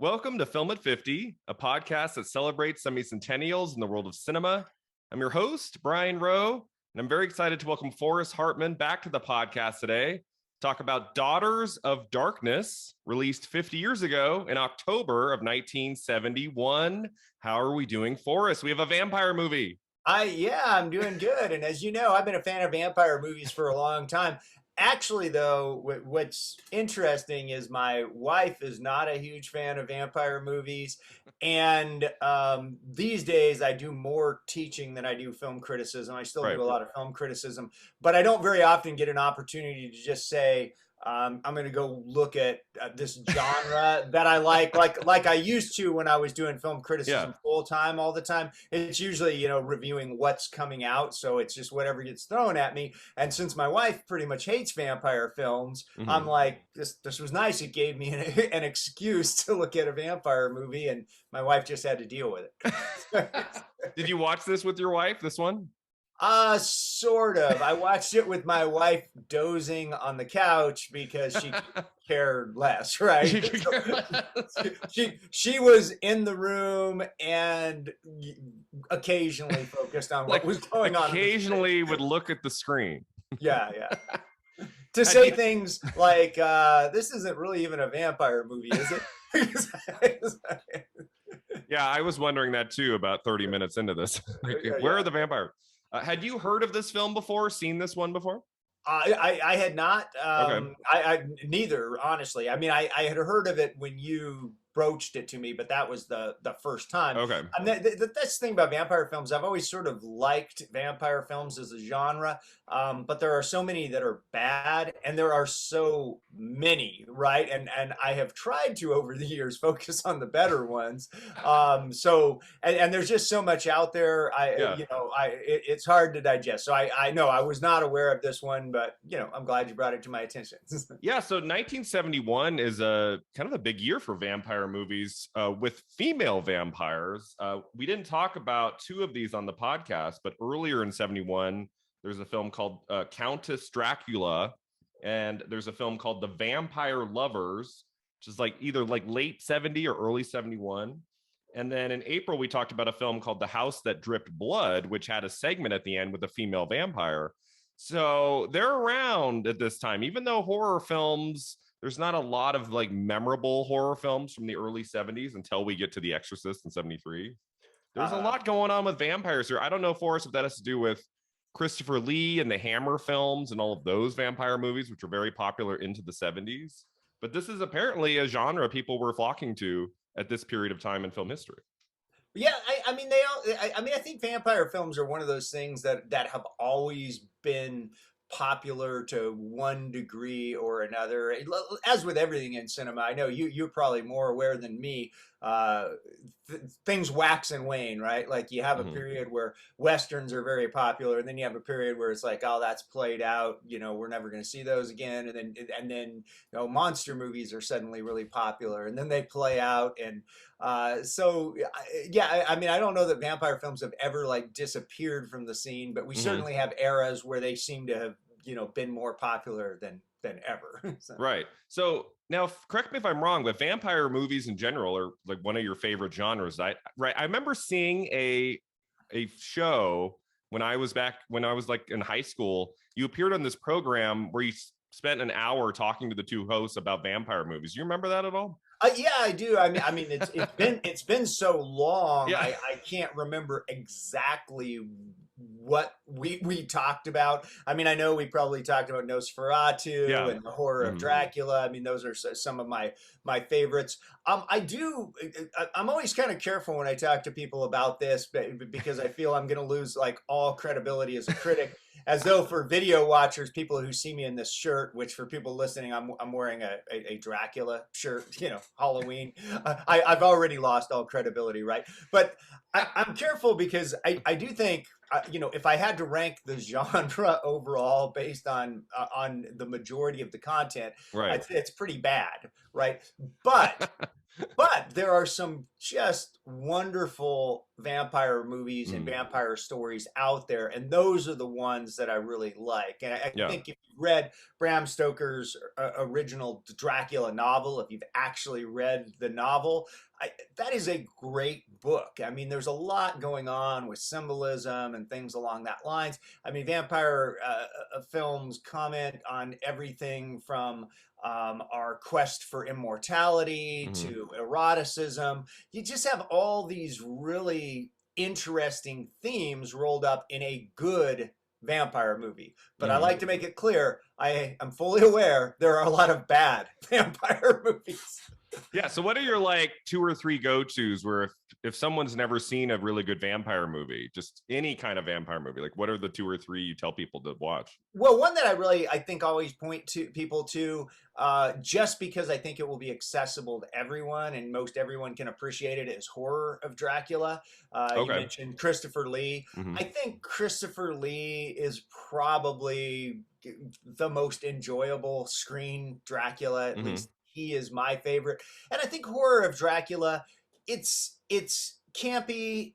Welcome to Film at 50, a podcast that celebrates semi-centennials in the world of cinema. I'm your host, Brian Rowe, and I'm very excited to welcome Forrest Hartman back to the podcast today. Talk about Daughters of Darkness, released 50 years ago in October of 1971. How are we doing, Forrest? We have a vampire movie. I'm doing good. And as you know, I've been a fan of vampire movies for a long time. Actually, though, what's interesting is my wife is not a huge fan of vampire movies. And these days, I do more teaching than I do film criticism. I still Right. do a lot of film criticism, but I don't very often get an opportunity to just say, I'm going to go look at this genre that I like I used to when I was doing film criticism full time all the time. It's usually, reviewing what's coming out. So it's just whatever gets thrown at me. And since my wife pretty much hates vampire films, I'm like, this was nice. It gave me an excuse to look at a vampire movie, and my wife just had to deal with it. Did you watch this with your wife, this one? Sort of. I watched it with my wife dozing on the couch because she cared less, right? She was in the room and occasionally focused on what was going on. Occasionally would look at the screen. Yeah. To say things like, this isn't really even a vampire movie, is it? Yeah, I was wondering that too about 30 minutes into this. Where are the vampires? Had you heard of this film before? Seen this one before? I had not. Okay. I neither, honestly. I mean, I had heard of it when you broached it to me, but that was the first time. Okay. I mean, that's the thing about vampire films. I've always sort of liked vampire films as a genre, but there are so many that are bad, and there are so many, right? And I have tried to over the years focus on the better ones. And there's just so much out there. It's hard to digest. So I know I was not aware of this one, but I'm glad you brought it to my attention. Yeah, so 1971 is a kind of a big year for vampire movies with female vampires. We didn't talk about two of these on the podcast, but earlier in 71, there's a film called Countess Dracula, and there's a film called The Vampire Lovers, which is either late 70 or early 71. And then in April, we talked about a film called The House That Dripped Blood, which had a segment at the end with a female vampire. So they're around at this time, even though horror films, there's not a lot of memorable horror films from the early 70s until we get to The Exorcist in 73. There's a lot going on with vampires here. I don't know, Forrest, if that has to do with Christopher Lee and the Hammer films and all of those vampire movies, which were very popular into the 70s. But this is apparently a genre people were flocking to at this period of time in film history. Yeah, I think vampire films are one of those things that have always been popular to one degree or another. As with everything in cinema, I know you're probably more aware than me. Things wax and wane, right? Like you have a period where westerns are very popular, and then you have a period where it's like, oh, that's played out. We're never going to see those again. And then monster movies are suddenly really popular, and then they play out. And I mean, I don't know that vampire films have ever disappeared from the scene, but we certainly have eras where they seem to have been more popular than ever. So. Right. So now, correct me if I'm wrong, but vampire movies in general are one of your favorite genres. I remember seeing a show when I was in high school. You appeared on this program where you spent an hour talking to the two hosts about vampire movies. You remember that at all? Yeah, I do. I mean, it's been so long. Yeah. I can't remember exactly what we talked about. I mean, I know we probably talked about Nosferatu and the horror of Dracula. I mean, those are some of my favorites. I'm always kind of careful when I talk to people about this because I feel I'm going to lose all credibility as a critic. As though for video watchers, people who see me in this shirt, which for people listening, I'm wearing a Dracula shirt, Halloween. I've already lost all credibility, right? But I'm careful because I do think, if I had to rank the genre overall based on the majority of the content, right, it's pretty bad, right? But there are some just wonderful vampire movies and Mm, vampire stories out there, and those are the ones that I really like. And I yeah. think if you've read Bram Stoker's original Dracula novel, if you've actually read the novel, that is a great book. I mean, there's a lot going on with symbolism and things along that lines. I mean, vampire films comment on everything from our quest for immortality Hmm. to eroticism. You just have all these really interesting themes rolled up in a good vampire movie. But I Hmm. like to make it clear, I am fully aware there are a lot of bad vampire movies. Yeah. So what are your like two or three go-tos where if someone's never seen a really good vampire movie, just any kind of vampire movie, like what are the two or three you tell people to watch? Well, one that I think always point to people to, just because I think it will be accessible to everyone and most everyone can appreciate it, is Horror of Dracula. You Okay. mentioned Christopher Lee. Hmm. I think Christopher Lee is probably the most enjoyable screen Dracula. At Hmm. least he is my favorite. And I think Horror of Dracula, it's campy,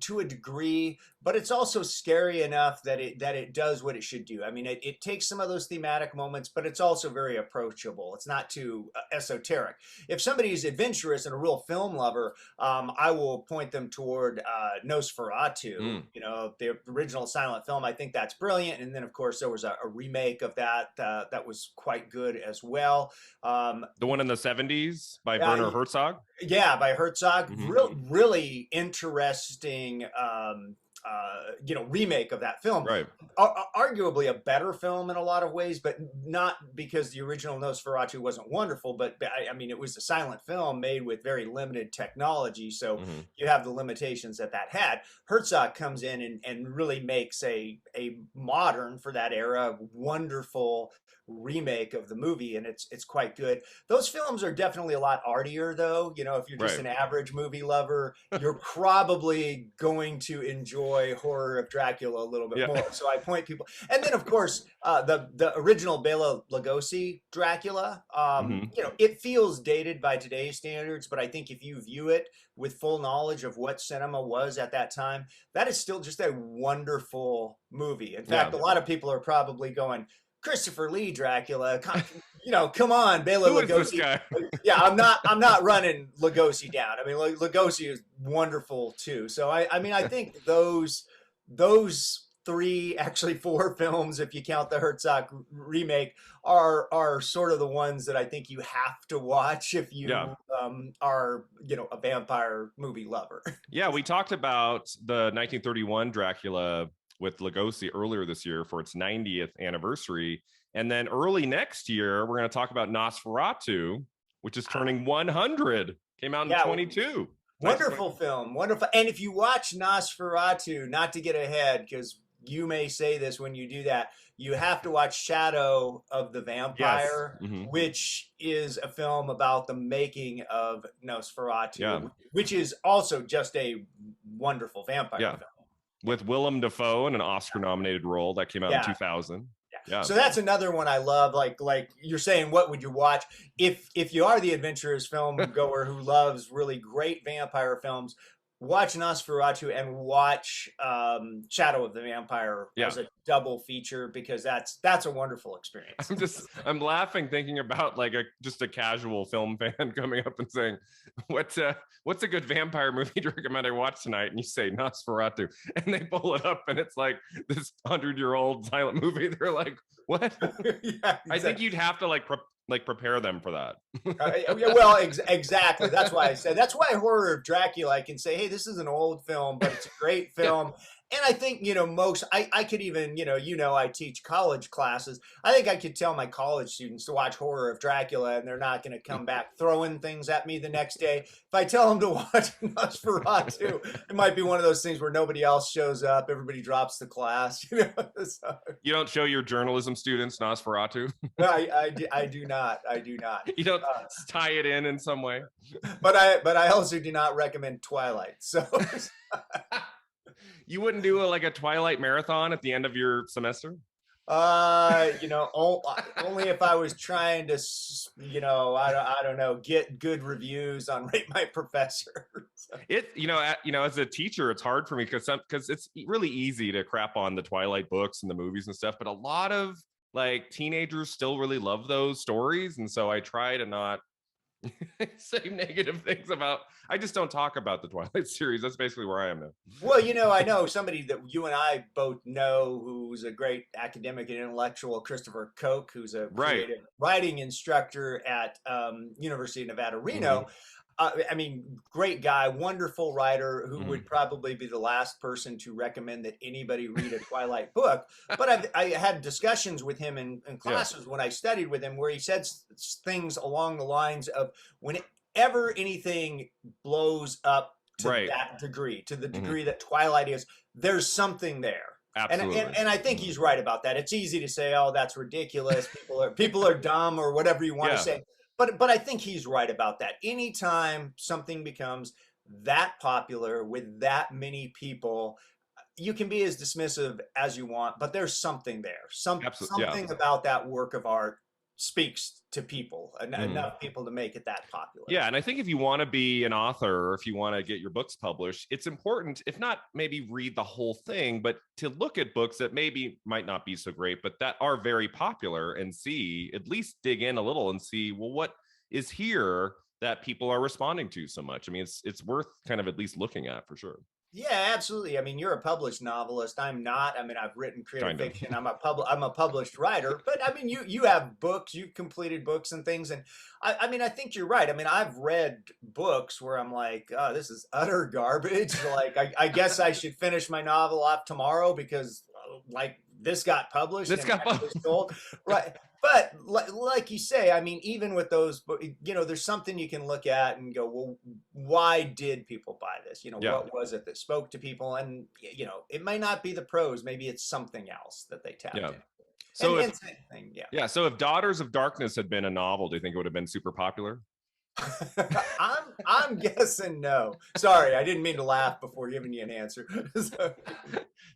to a degree, but it's also scary enough that it does what it should do. I mean, it takes some of those thematic moments, but it's also very approachable. It's not too esoteric. If somebody's adventurous and a real film lover, I will point them toward Nosferatu. Mm. You know, the original silent film. I think that's brilliant. And then, of course, there was a remake of that that was quite good as well. Um, The one in the 70s by uh, Werner Herzog. yeah, by Herzog. Hmm. Really interesting, remake of that film. Right. Arguably a better film in a lot of ways, but not because the original Nosferatu wasn't wonderful. But I mean, it was a silent film made with very limited technology, so Hmm. you have the limitations that had. Herzog comes in and really makes a modern, for that era, wonderful remake of the movie, and it's quite good. Those films are definitely a lot artier, though. You know, if you're just Right. an average movie lover, you're probably going to enjoy Horror of Dracula a little bit Yeah. more. So I point people, and then of course the original Bela Lugosi Dracula. Hmm. It feels dated by today's standards, but I think if you view it with full knowledge of what cinema was at that time, that is still just a wonderful movie. In Yeah. fact, a lot of people are probably going, Christopher Lee Dracula, come on, Bela Who is this Lugosi. guy? Yeah, I'm not running Lugosi down. I mean, Lugosi is wonderful too. So I think those three, actually four films, if you count the Herzog remake, are sort of the ones that I think you have to watch if Yeah. you are a vampire movie lover. Yeah, we talked about the 1931 Dracula with Lugosi earlier this year for its 90th anniversary. And then early next year, we're going to talk about Nosferatu, which is turning 100. Came out in Yeah, 22. wonderful film, wonderful. And if you watch Nosferatu, not to get ahead, because you may say this when you do that, you have to watch Shadow of the Yes. Vampire, Hmm. which is a film about the making of Yeah. Nosferatu, which is also just a wonderful vampire Yeah. film. With Willem Dafoe in an Oscar nominated role that came out in Yeah. 2000. Yeah. Yeah. So that's another one I love. Like you're saying, what would you watch if you are the adventurous film goer who loves really great vampire films? Watch Nosferatu and watch Shadow of the Vampire Yeah. as a double feature, because that's a wonderful experience. I'm laughing thinking about like just a casual film fan coming up and saying, what's a good vampire movie to recommend I watch tonight? And you say Nosferatu, and they pull it up and it's like this 100-year-old silent movie. They're like, what? Yeah, exactly. I think you'd have to prepare them for that. Well, exactly. That's why I said, that's why Horror of Dracula, I can say, hey, this is an old film, but it's a great Yeah. film. And I think, I could even, I teach college classes. I think I could tell my college students to watch Horror of Dracula and they're not going to come back throwing things at me the next day. If I tell them to watch Nosferatu, it might be one of those things where nobody else shows up. Everybody drops the class. So, You don't show your journalism students Nosferatu. I do not. I do not. You don't tie it in some way. But I also do not recommend Twilight. So You wouldn't do a Twilight marathon at the end of your semester? only if I was trying to, I don't know, get good reviews on Rate My Professor. As a teacher, it's hard for me because it's really easy to crap on the Twilight books and the movies and stuff, but a lot of like teenagers still really love those stories, and so I try to not say negative things about. I just don't talk about the Twilight series. That's basically where I am now. Well, I know somebody that you and I both know who's a great academic and intellectual, Christopher Koch, who's a Right. creative writing instructor at University of Nevada, Reno. Mm-hmm. I mean, great guy, wonderful writer who Mm-hmm. would probably be the last person to recommend that anybody read a Twilight book. But I had discussions with him in Yeah. classes when I studied with him where he said things along the lines of whenever anything blows up to Right. that degree, to the Mm-hmm. degree that Twilight is, there's something there. Absolutely. And I think he's right about that. It's easy to say, "Oh, that's ridiculous. People are dumb," or whatever you want to Yeah. say. But I think he's right about that. Anytime something becomes that popular with that many people, you can be as dismissive as you want, but there's something there. Absolutely. Yeah. Something about that work of art speaks to people, Mm-hmm. enough people to make it that popular. Yeah, and I think if you want to be an author or if you want to get your books published, it's important, if not maybe read the whole thing, but to look at books that maybe might not be so great, but that are very popular and see, at least dig in a little and see, well, what is here that people are responding to so much? I mean, it's worth kind of at least looking at for sure. Yeah, absolutely. I mean, you're a published novelist. I'm not. I mean, I've written creative Kind of. fiction. I'm a published writer. But I mean, you have books. You've completed books and things. And I mean, I think you're right. I mean, I've read books where I'm like, oh, this is utter garbage. Like, I guess I should finish my novel off tomorrow because like this got published This and got actually sold. Right. But like you say, I mean, even with those, there's something you can look at and go, well, why did people buy this? Yeah. What was it that spoke to people? And, it may not be the prose. Maybe it's something else that they tapped Yeah. into. So And if same thing, yeah. yeah, so if Daughters of Darkness had been a novel, do you think it would have been super popular? I'm guessing no. Sorry, I didn't mean to laugh before giving you an answer. So,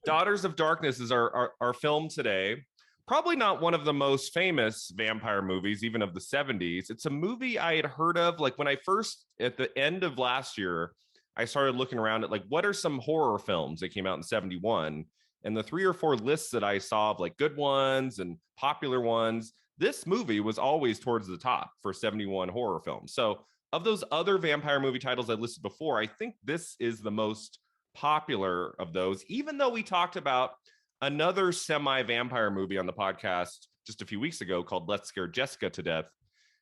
Daughters of Darkness is our film today. Probably not one of the most famous vampire movies, even of the 70s. It's a movie I had heard of. Like when I first, at the end of last year, I started looking around at like, what are some horror films that came out in 71? And the 3 or 4 lists that I saw of like good ones and popular ones, this movie was always towards the top for 71 horror films. So of those other vampire movie titles I listed before, I think this is the most popular of those, even though we talked about another semi-vampire movie on the podcast just a few weeks ago called Let's Scare Jessica to Death.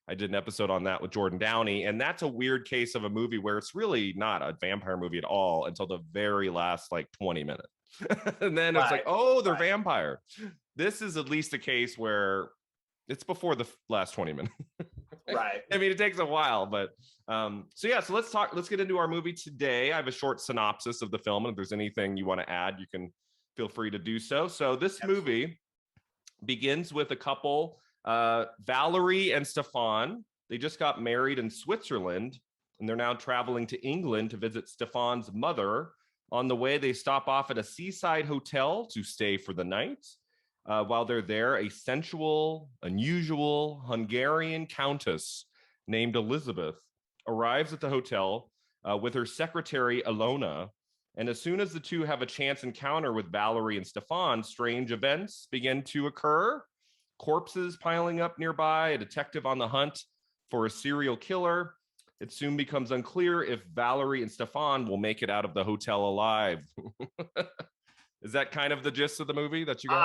I did an episode on that with Jordan Downey, and that's a weird case of a movie where it's really not a vampire movie at all until the very last like 20 minutes. And then it's like, oh, they're vampire. This is at least a case where it's before the last 20 minutes. right. I mean, it takes a while, but so let's get into our movie today. I have a short synopsis of the film, and if there's anything you want to add, you can feel free to do so. So this movie begins with a couple, Valerie and Stefan. They just got married in Switzerland, and they're now traveling to England to visit Stefan's mother. On the way, they stop off at a seaside hotel to stay for the night. While they're there, a sensual, unusual Hungarian countess named Elizabeth arrives at the hotel with her secretary, Alona. And as soon as the two have a chance encounter with Valerie and Stefan, strange events begin to occur. Corpses piling up nearby, a detective on the hunt for a serial killer. It soon becomes unclear if Valerie and Stefan will make it out of the hotel alive. Is that kind of the gist of the movie that you got?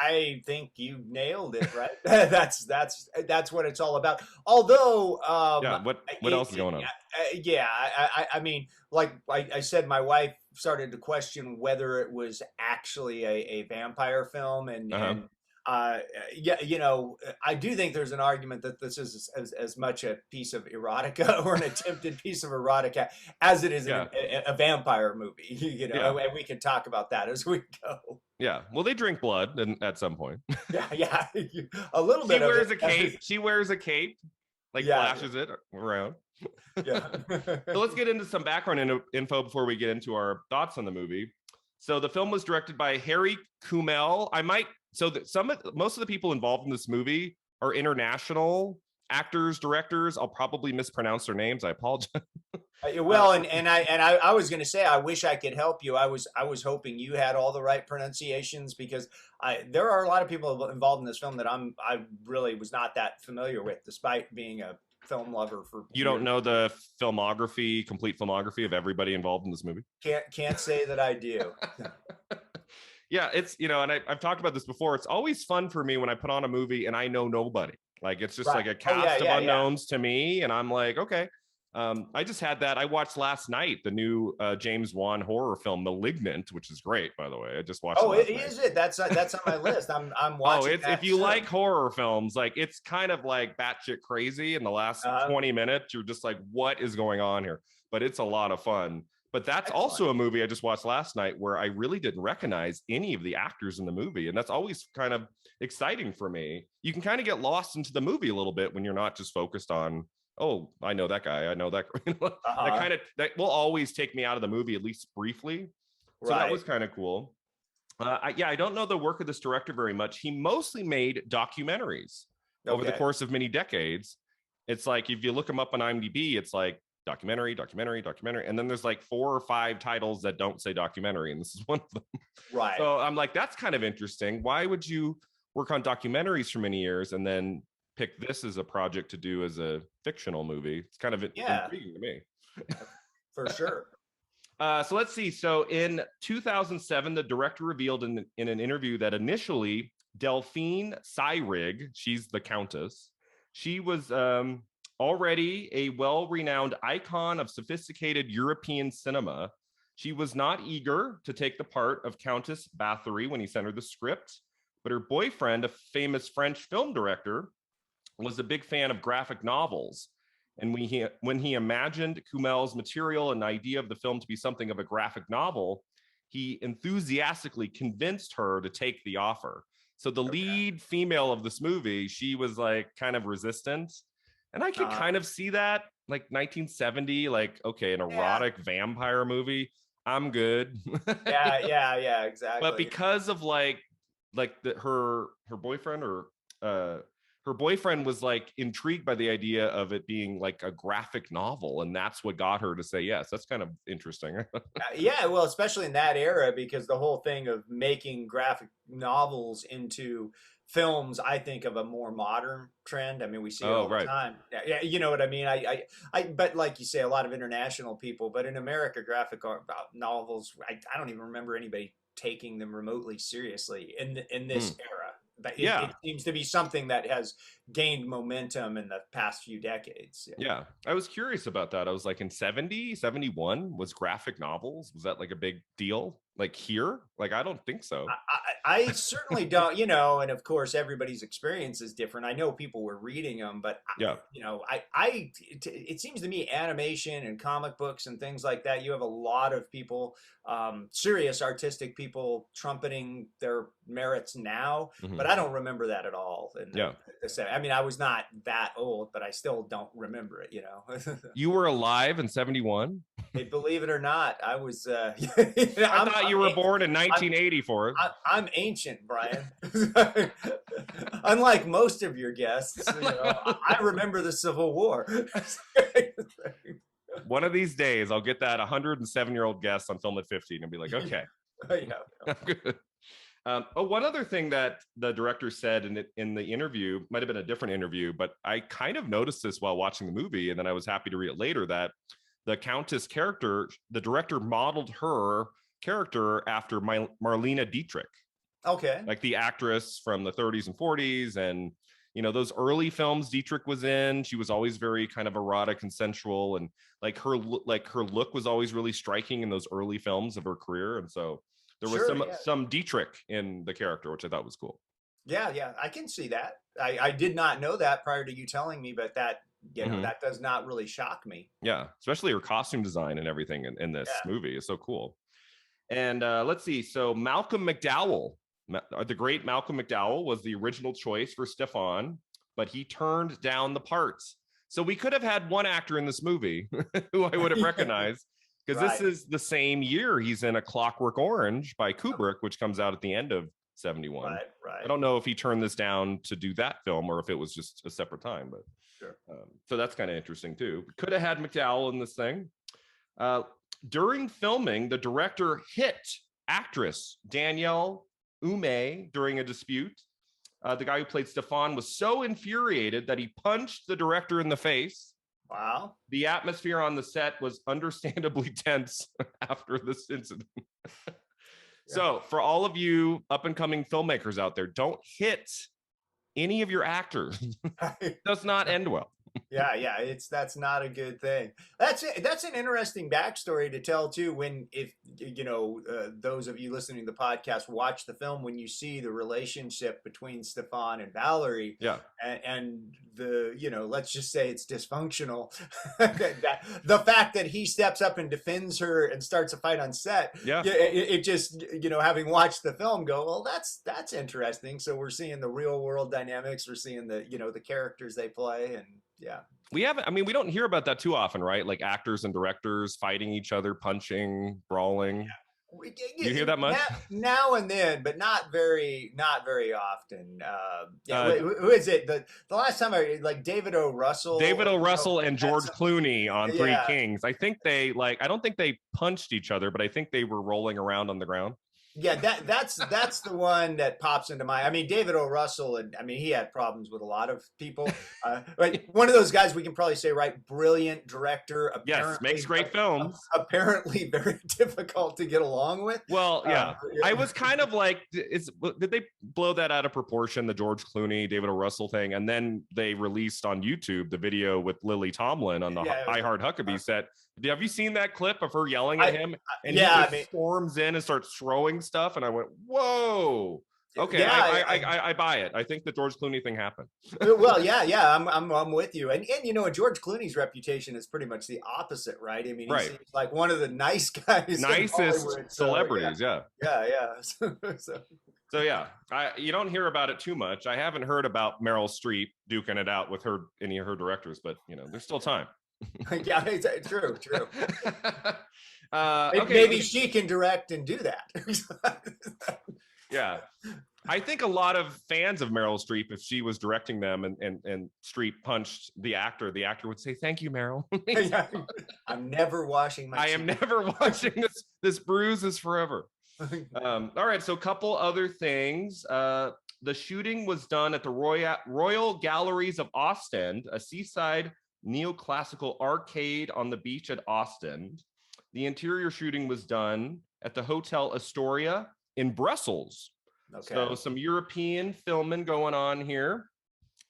I think you nailed it, right? that's what it's all about. Although, yeah, what else is going on? I mean, like I said, my wife started to question whether it was actually a vampire film, and yeah, I do think there's an argument that this is as much a piece of erotica or an attempted piece of erotica as it is a vampire movie, and we can talk about that as we go. Yeah, well, they drink blood at some point. yeah, a little bit. She wears a cape, like flashes it around. Yeah. So let's get into some background info before we get into our thoughts on the movie. So the film was directed by Harry Kumel. Most of the people involved in this movie are international actors, directors. I'll probably mispronounce their names. I apologize. Well, and I was going to say I wish I could help you. I was hoping you had all the right pronunciations because there are a lot of people involved in this film that I really was not that familiar with, despite being a film lover for You don't years. know the complete filmography of everybody involved in this movie? Can't say that I do. Yeah, it's, and I've talked about this before. It's always fun for me when I put on a movie and I know nobody. Like it's just Right. like a Oh yeah, cast of yeah, yeah. unknowns to me, and I'm like, okay. I just had that. I watched last night the new James Wan horror film *Malignant*, which is great, by the way. I just watched it Oh, last night. is it? That's on my list. I'm Oh, watching it's if that you soon. like horror films, like it's kind of like batshit crazy. In the last Uh, 20 minutes, you're just like, what is going on here? But it's a lot of fun. But that's Excellent. also a movie I just watched last night where I really didn't recognize any of the actors in the movie. And that's always kind of exciting for me. You can kind of get lost into the movie a little bit when you're not just focused on, oh, I know that guy. I know that. That Uh-huh. kind of, that will always take me out of the movie, at least briefly. So that Right. was kind of cool. I don't know the work of this director very much. He mostly made documentaries over the Okay. course of many decades. It's like if you look him up on IMDb, it's like documentary, documentary, documentary, and then there's like 4 or 5 titles that don't say documentary, and this is one of them. Right. So I'm like, that's kind of interesting. Why would you work on documentaries for many years and then pick this as a project to do as a fictional movie? It's kind of Yeah, intriguing to me. for sure. So let's see. So in 2007, the director revealed in an interview that initially Delphine Seyrig, she's the Countess, she was already a well-renowned icon of sophisticated European cinema. She was not eager to take the part of Countess Bathory when he sent her the script, but her boyfriend, a famous French film director, was a big fan of graphic novels. And when he imagined Kumel's material and the idea of the film to be something of a graphic novel, he enthusiastically convinced her to take the offer. So the Okay. lead female of this movie, she was like kind of resistant. And I could Uh, kind of see that, like 1970, like, okay, an yeah. erotic vampire movie, I'm good. Yeah. Yeah. Yeah. But Exactly. because of her boyfriend or uh her boyfriend was like intrigued by the idea of it being like a graphic novel, and that's what got her to say yes. That's kind of interesting. Yeah. Well, especially in that era, because the whole thing of making graphic novels into films, I think of a more modern trend. I mean, we see it Oh, all the right. time. Yeah, yeah, you know what I mean. But like you say, a lot of international people. But in America, graphic art novels, I don't even remember anybody taking them remotely seriously in Hmm. this era. But it Yeah. seems to be something that has gained momentum in the past few decades. Yeah. Yeah, I was curious about that. I was like, in 70, 71, was graphic novels, was that like a big deal like here? Like, I don't think so. I certainly don't, and of course everybody's experience is different. I know people were reading them, but Yeah. it seems to me animation and comic books and things like that. You have a lot of people, serious artistic people trumpeting their merits now, Hmm. but I don't remember that at all. In Yeah. I mean, I was not that old, but I still don't remember it. You were alive in 71? Hey, believe it or not, I was. I thought you were born in I'm 1980 for it. I'm ancient, Brian. Unlike most of your guests, I remember the Civil War. One of these days, I'll get that 107-year-old guest on Film at 15 and be like, okay, Yeah. I'm good. One other thing that the director said in the interview, might have been a different interview, but I kind of noticed this while watching the movie, and then I was happy to read it later, that the Countess character, the director modeled her character after Marlene Dietrich, Okay. like the actress from the 30s and 40s. And, those early films Dietrich was in, she was always very kind of erotic and sensual. And her look was always really striking in those early films of her career. And so there was Sure. some Yeah. some Dietrich in the character, which I thought was cool. Yeah. Yeah. I can see that. I did not know that prior to you telling me, but Hmm. that does not really shock me. Yeah, especially her costume design and everything in this Yeah. movie is so cool. And let's see. So Malcolm McDowell, the great Malcolm McDowell, was the original choice for Stefan, but he turned down the parts. So we could have had one actor in this movie who I would have recognized, because this Right. is the same year he's in A Clockwork Orange by Kubrick, which comes out at the end of 71. Right. I Right. don't know if he turned this down to do that film or if it was just a separate time, but Sure. so that's kind of interesting too. Could have had McDowell in this thing. Uh, During filming, the director hit actress Danielle Ume during a dispute. The guy who played Stefan was so infuriated that he punched the director in the face. Wow. The atmosphere on the set was understandably tense after this incident. So, for all of you up and coming filmmakers out there, don't hit any of your actors. It does not end well. Yeah, that's not a good thing. That's it. That's an interesting backstory to tell too. When if those of you listening to the podcast watch the film, when you see the relationship between Stefan and Valerie, Yeah, and the let's just say it's dysfunctional. The fact that he steps up and defends her and starts a fight on set, yeah, it just having watched the film, go, well, that's interesting. So we're seeing the real world dynamics. We're seeing the the characters they play, and yeah. We haven't, I mean, we don't hear about that too often, right? Like actors and directors fighting each other, punching, brawling. You hear that much? Now and then, but not very often. Who is it? The last time I like David O. Russell. David O. Russell and George Clooney on Three Kings. I think they I don't think they punched each other, but I think they were rolling around on the ground. Yeah, that's the one that pops into mind. I mean, David O. Russell, and I mean, he had problems with a lot of people. But one of those guys we can probably say, right? Brilliant director. Yes, makes great films. Apparently, very difficult to get along with. Well, yeah, I was kind of like, did they blow that out of proportion, the George Clooney, David O. Russell thing, and then they released on YouTube the video with Lily Tomlin on the I Heart Huckabee set. Have you seen that clip of her yelling at him? And he storms in and starts throwing stuff. And I went, whoa. Okay, yeah, I buy it. I think the George Clooney thing happened. Well, yeah, I'm with you. And George Clooney's reputation is pretty much the opposite, right? I mean, he seems like one of the nice guys, nicest celebrities. So, yeah. So yeah, you don't hear about it too much. I haven't heard about Meryl Streep duking it out with any of her directors, but there's still time. Yeah, true. Maybe she can direct and do that. Yeah, I think a lot of fans of Meryl Streep, if she was directing them and Streep punched the actor would say, "Thank you, Meryl." I'm never washing my. I am never washing this. This bruise is forever. All right, so a couple other things. The shooting was done at the Royal Galleries of Ostend, a seaside neoclassical arcade on the beach at Ostend. The interior shooting was done at the Hotel Astoria in Brussels. Okay. So some European filming going on here.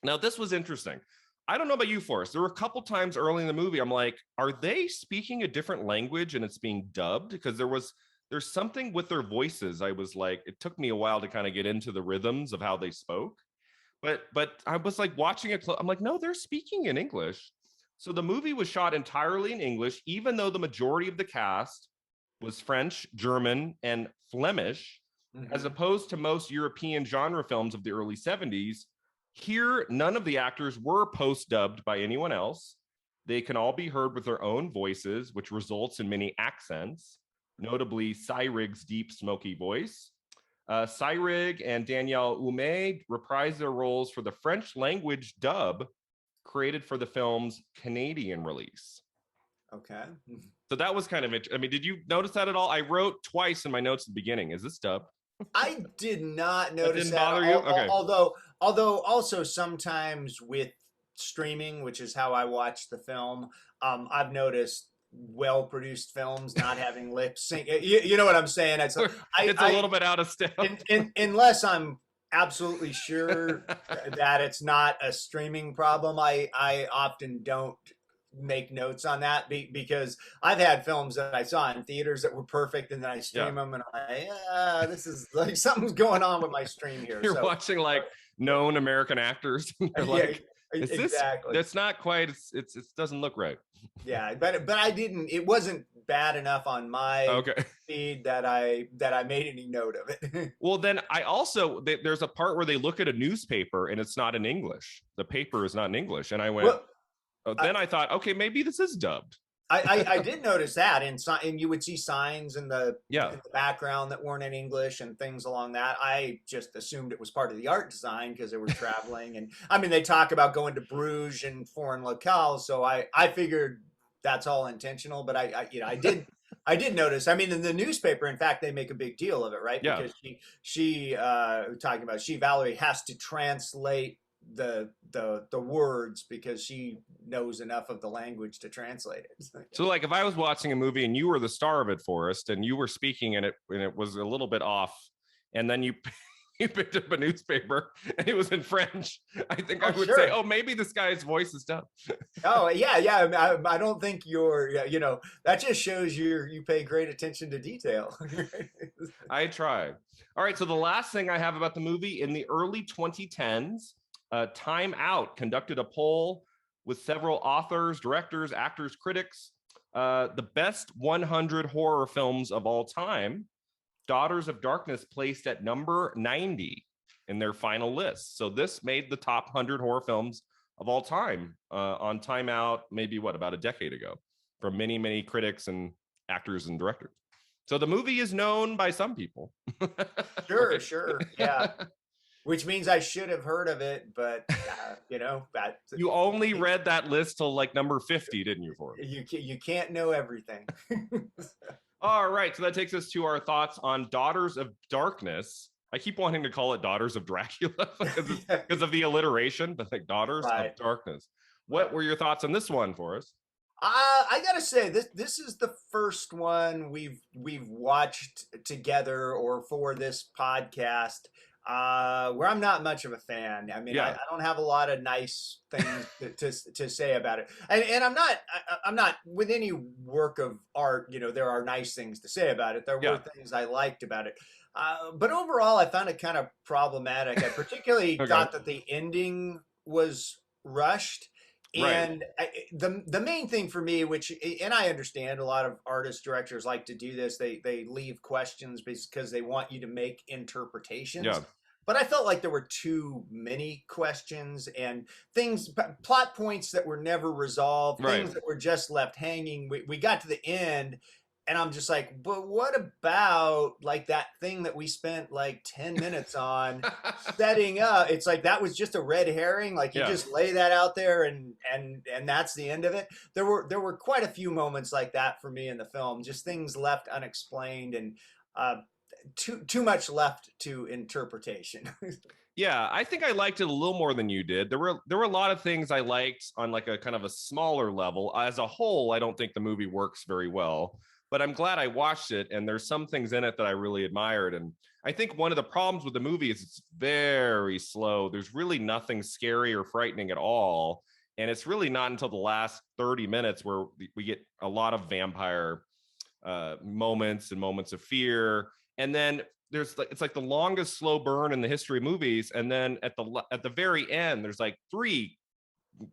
Now, this was interesting. I don't know about you, Forrest. There were a couple times early in the movie, I'm like, are they speaking a different language and it's being dubbed? Because there's something with their voices. I was like, it took me a while to kind of get into the rhythms of how they spoke. But I was like watching it. I'm like, no, they're speaking in English. So the movie was shot entirely in English, even though the majority of the cast was French, German, and Flemish, as opposed to most European genre films of the early 70s. Here, none of the actors were post-dubbed by anyone else. They can all be heard with their own voices, which results in many accents, notably Cyrig's deep, smoky voice. Cyrig and Danielle Ume reprised their roles for the French language dub created for the film's Canadian release. Okay. So that was kind of interesting. I mean, did you notice that at all? I wrote twice in my notes at the beginning. Is this dub? I did not notice that. Didn't bother you? Okay. Although also sometimes with streaming, which is how I watch the film, I've noticed well-produced films not having lip sync. You know what I'm saying? It's a little bit out of step. Unless I'm absolutely sure that it's not a streaming problem, I often don't make notes on that because I've had films that I saw in theaters that were perfect and then I stream them and I'm like, this is like something's going on with my stream here. You're watching like known American actors. They're like, exactly. That's not quite. It doesn't look right. Yeah, but I didn't. It wasn't bad enough on my feed that I made any note of it. Well, then there's a part where they look at a newspaper and it's not in English. The paper is not in English, and I went. Then I thought, okay, maybe this is dubbed. I did notice that, and you would see signs in the background that weren't in English and things along that. I just assumed it was part of the art design because they were traveling, and I mean they talk about going to Bruges and foreign locales, so I figured that's all intentional, but I did notice. I mean, in the newspaper, in fact, they make a big deal of it, right? Yeah. Because she talking about Valerie has to translate the words because she knows enough of the language to translate it. So like if I was watching a movie and you were the star of it, Forrest, and you were speaking in it and it was a little bit off, and then you you picked up a newspaper and it was in French, I think I would say, Sure. oh, maybe this guy's voice is tough. Oh yeah, yeah. I don't think you're. Yeah, that just shows you pay great attention to detail. I tried. All right. So the last thing I have about the movie, in the early 2010s, Time Out conducted a poll with several authors, directors, actors, critics, the best 100 horror films of all time. Daughters of Darkness placed at number 90 in their final list. So this made the top 100 horror films of all time on Time Out, maybe about a decade ago, from many, many critics and actors and directors. So the movie is known by some people. Sure, Right? sure, yeah. Which means I should have heard of it, but You only read that list till like number 50, didn't you, Ford? you can't know everything. All right. So that takes us to our thoughts on Daughters of Darkness. I keep wanting to call it Daughters of Dracula because of the alliteration, but like Daughters of Darkness. What were your thoughts on this one for us? I gotta say this is the first one we've watched together or for this podcast where I'm not much of a fan. I mean, I don't have a lot of nice things to say about it, and I'm not with any work of art. There are nice things to say about it. There were things I liked about it. But overall, I found it kind of problematic. I particularly thought that the ending was rushed. And the main thing for me, and I understand a lot of artists, directors like to do this, they leave questions because they want you to make interpretations. Yeah. But I felt like there were too many questions and plot points that were never resolved, things that were just left hanging. We got to the end, and I'm just like, but what about like that thing that we spent like 10 minutes on setting up? It's like that was just a red herring. Like you just lay that out there and that's the end of it. There were quite a few moments like that for me in the film, just things left unexplained and too much left to interpretation. Yeah, I think I liked it a little more than you did. There were a lot of things I liked on like a kind of a smaller level. As a whole, I don't think the movie works very well. But I'm glad I watched it, and there's some things in it that I really admired. And I think one of the problems with the movie is it's very slow. There's really nothing scary or frightening at all. And it's really not until the last 30 minutes where we get a lot of vampire moments and moments of fear. And then it's like the longest slow burn in the history of movies. And then at the very end, there's like 3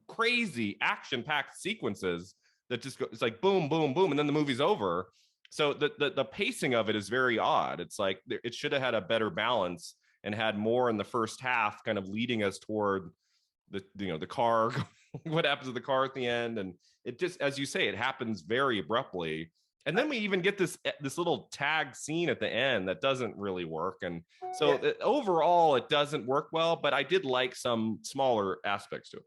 crazy action-packed sequences that just go, it's like boom, boom, boom, and then the movie's over. So the pacing of it is very odd. It's like it should have had a better balance and had more in the first half, kind of leading us toward the car, what happens to the car at the end, and it just, as you say, it happens very abruptly. And then we even get this little tag scene at the end that doesn't really work. And so overall, it doesn't work well. But I did like some smaller aspects to it.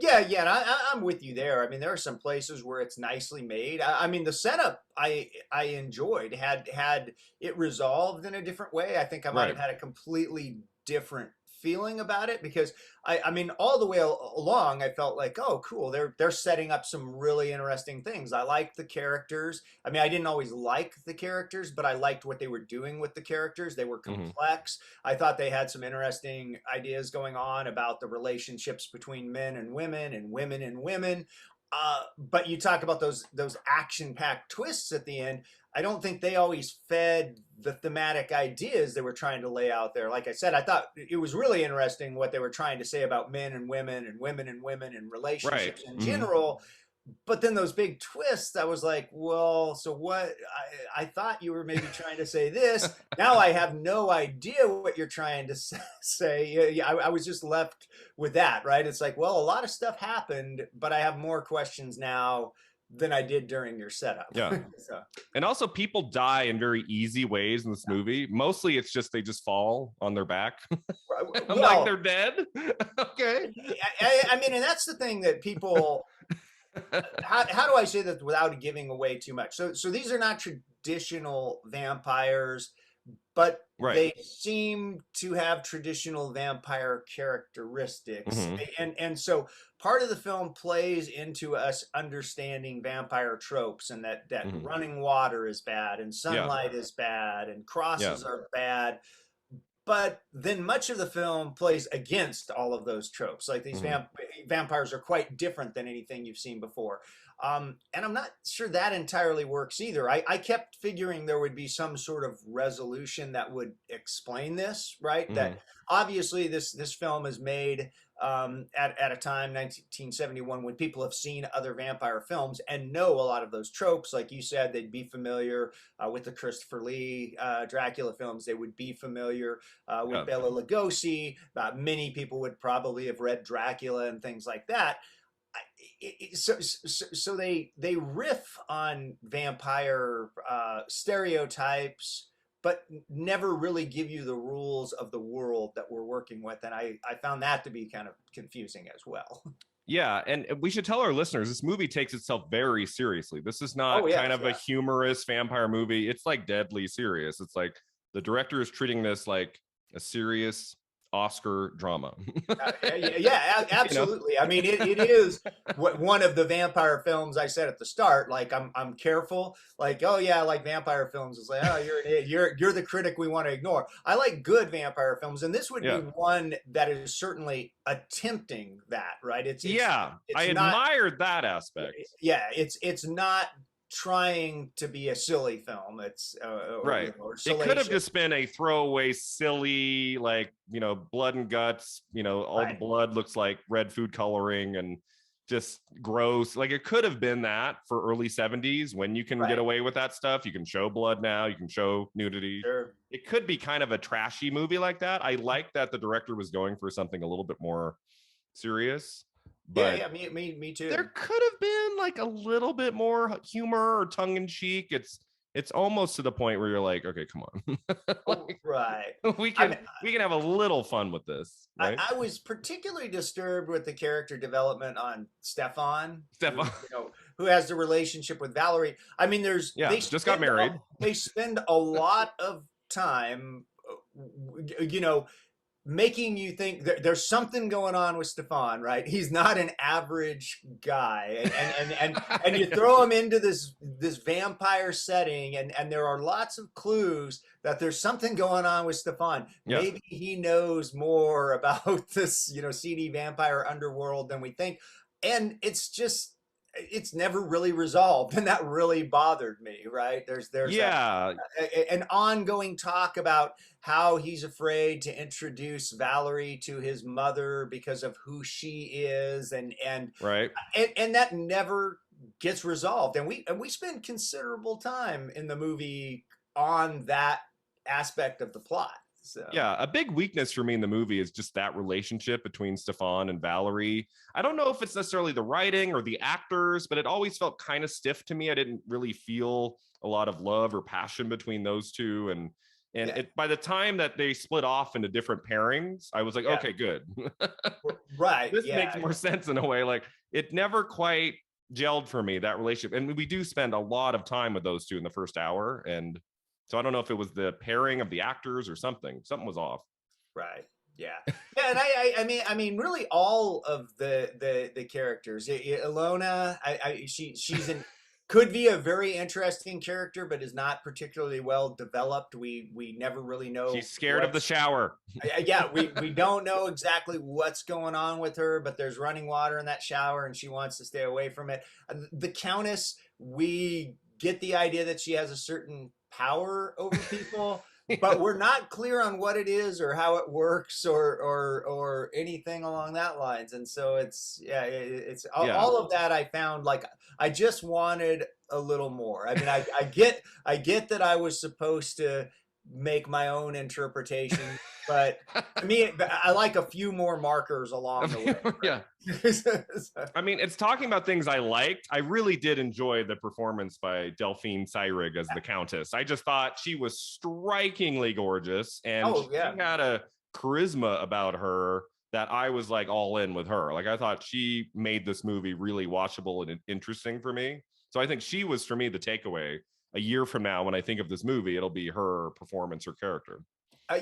Yeah, and I'm with you there. I mean, there are some places where it's nicely made. I mean, the setup I enjoyed had it resolved in a different way. I think I might have had a completely different feeling about it because I mean, all the way along, I felt like, oh, cool. They're setting up some really interesting things. I liked the characters. I mean, I didn't always like the characters, but I liked what they were doing with the characters. They were complex. I thought they had some interesting ideas going on about the relationships between men and women and women and women. But you talk about those action-packed twists at the end. I don't think they always fed the thematic ideas they were trying to lay out there. Like I said, I thought it was really interesting what they were trying to say about men and women and women and women and relationships in general. But then those big twists, I was like, well, so what? I thought you were maybe trying to say this. Now I have no idea what you're trying to say. I was just left with that, right? It's like, well, a lot of stuff happened, but I have more questions now than I did during your setup. Yeah. And also people die in very easy ways in this movie. Mostly it's just they just fall on their back. I'm like, they're dead. Okay. I mean, and that's the thing that people how do I say that without giving away too much? So these are not traditional vampires, but Right. they seem to have traditional vampire characteristics. Hmm. And so part of the film plays into us understanding vampire tropes, and that Hmm. running water is bad and Yeah. sunlight is bad and Yeah. crosses are bad. But then much of the film plays against all of those tropes. Like these Hmm. vampires are quite different than anything you've seen before. And I'm not sure that entirely works either. I kept figuring there would be some sort of resolution that would explain this, right? That Hmm. obviously this film is made at a time, 1971, when people have seen other vampire films and know a lot of those tropes. Like you said, they'd be familiar with the Christopher Lee Dracula films. They would be familiar with Yeah. Bela Lugosi. Many people would probably have read Dracula and things like that. So they riff on vampire stereotypes, but never really give you the rules of the world that we're working with, and I found that to be kind of confusing as well. Yeah, and we should tell our listeners this movie takes itself very seriously. This is Oh not kind yes, of a yeah. humorous vampire movie. It's like deadly serious. It's like the director is treating this like a serious Oscar drama. Yeah, You know? absolutely. I mean, it is one of the vampire films I said at the start. Like, I'm careful. Like, oh yeah, I like vampire films. It's like, oh, you're the critic we want to ignore. I like good vampire films, and this would be Yeah. one that is certainly attempting that. Right? Yeah, I It's not. admired that aspect. Yeah, it's not trying to be a silly film. It's Right. or It could have salacious. just been a throwaway, silly, like, blood and guts, all the Right. blood looks like red food coloring and just gross. Like it could have been that for early 70s when you can get Right. away with that stuff. You can show blood now, you can show nudity. Sure. It could be kind of a trashy movie like that. I like that the director was going for something a little bit more serious, Yeah. but Yeah. Me there too. could have been like a little bit more humor or tongue in cheek. It's almost to the point where you're like, okay, come on. Oh, Like, right. we I can mean, we can have a little fun with this, right? I was particularly disturbed with the character development on Stefan, Stefan. who has the relationship with Valerie. I mean, Yeah, just got married. they spend a lot of time, you know, making you think there's something going on with Stefan, right? He's not an average guy, and you throw him into this vampire setting, and there are lots of clues that there's something going on with Stefan. Yeah. Maybe he knows more about this, seedy vampire underworld than we think, and it's never really resolved, and that really bothered me. Right? There's Yeah. an ongoing talk about how he's afraid to introduce Valerie to his mother because of who she is, Right. and that never gets resolved. And we spend considerable time in the movie on that aspect of the plot. So Yeah, a big weakness for me in the movie is just that relationship between Stefan and Valerie. I don't know if it's necessarily the writing or the actors, but it always felt kind of stiff to me. I didn't really feel a lot of love or passion between those two. And yeah, it by the time that they split off into different pairings, I was like, yeah, okay, good. right, This yeah, makes more sense in a way. Like it never quite gelled for me, that relationship. And we do spend a lot of time with those two in the first hour. And so I don't know if it was the pairing of the actors or something. Something was off. right. Yeah, yeah, and I mean, really, all of the characters. Ilona, she's an could be a very interesting character, but is not particularly well developed. We never really know She's scared of the what's. shower. Yeah, we don't know exactly what's going on with her, but there's running water in that shower, and she wants to stay away from it. The Countess, we get the idea that she has a certain power over people, but we're not clear on what it is or how it works or anything along that lines. And so it's Yeah. all of that I found like I just wanted a little more. I mean, I get that I was supposed to make my own interpretation, but to me, I like a few more markers along the way. Yeah. Right? I mean, it's talking about things I liked. I really did enjoy the performance by Delphine Seyrig as the Countess. I just thought she was strikingly gorgeous and Oh she yeah, had a charisma about her that I was like all in with her. Like I thought she made this movie really watchable and interesting for me. So I think she was for me the takeaway. A year from now, when I think of this movie, it'll be her performance or character.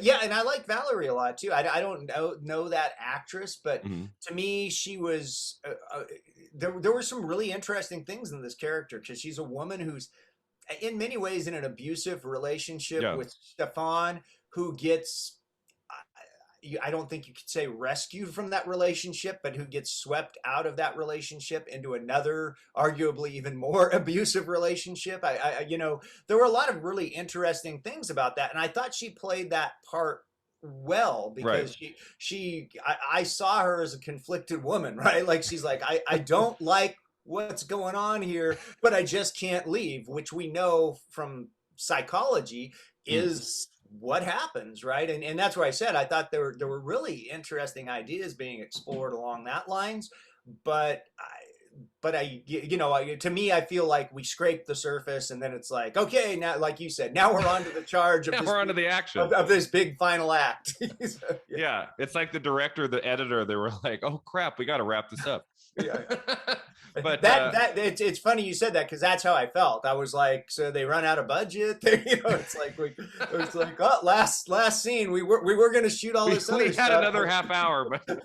Yeah, and I like Valerie a lot too. I don't know that actress, but Mhm. to me, she was there were some really interesting things in this character because she's a woman who's in many ways in an abusive relationship Yeah, with Stefan, who gets I don't think you could say rescued from that relationship, but who gets swept out of that relationship into another, arguably even more abusive relationship. There were a lot of really interesting things about that, and I thought she played that part well right. because I saw her as a conflicted woman, right? Like she's like, I don't like what's going on here, but I just can't leave, which we know from psychology Mm. is what happens, right? And that's where I said I thought there were really interesting ideas being explored along that lines, but to me, I feel like we scraped the surface, and then it's like, okay, now, like you said, now we're on to the charge of Now this we're on to big, the action. of this big final act. So, yeah, Yeah, it's like the director, the editor, they were like, "Oh crap, we got to wrap this up." yeah. But It's funny you said that because that's how I felt. I was like, so they run out of budget. It's like it's like, oh, last scene, we were going to shoot all this we other had stuff. another half hour, but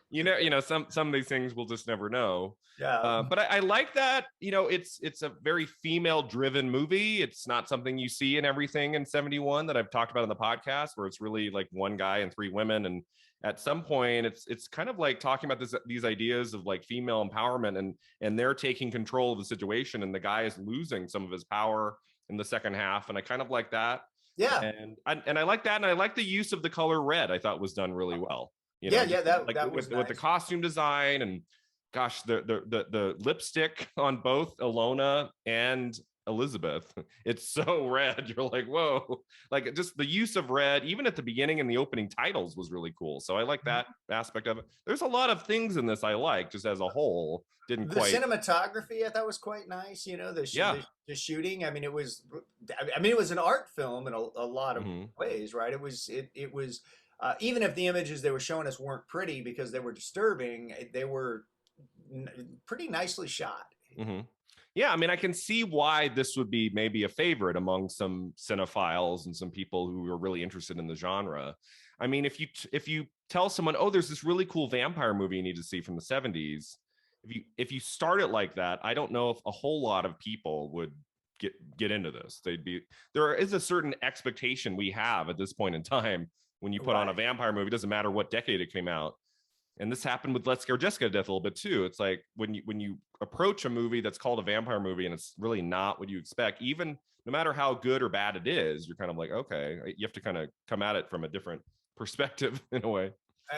Yeah. some of these things we'll just never know. Yeah. But I like that. It's a very female driven movie. It's not something you see in everything in 71 that I've talked about on the podcast, where it's really like one guy and three women. And at some point, it's kind of like talking about these ideas of like female empowerment, and they're taking control of the situation, and the guy is losing some of his power in the second half. And I kind of like that. Yeah. And I like that, and I like the use of the color red. I thought was done really well. Yeah, Just yeah, that like that was with the nice. costume design, and gosh, the lipstick on both Alona and Elizabeth, it's so red. You're like, whoa! Like just the use of red, even at the beginning and the opening titles, was really cool. So I like that aspect of it. There's a lot of things in this I like, just as a whole. Didn't The quite, cinematography I thought was quite nice. yeah. The shooting. I mean, it was an art film in a lot of Hmm. ways, right? It was even if the images they were showing us weren't pretty because they were disturbing, they were pretty nicely shot. Hmm. Yeah, I mean, I can see why this would be maybe a favorite among some cinephiles and some people who are really interested in the genre. I mean, if you tell someone, "Oh, there's this really cool vampire movie you need to see from the 70s," if you start it like that, I don't know if a whole lot of people would get into this. There is a certain expectation we have at this point in time when you put on a Right. vampire movie. It doesn't matter what decade it came out, and this happened with Let's Scare Jessica to Death a little bit too. It's like when you approach a movie that's called a vampire movie and it's really not what you expect, even no matter how good or bad it is, you're kind of like, okay, you have to kind of come at it from a different perspective in a way.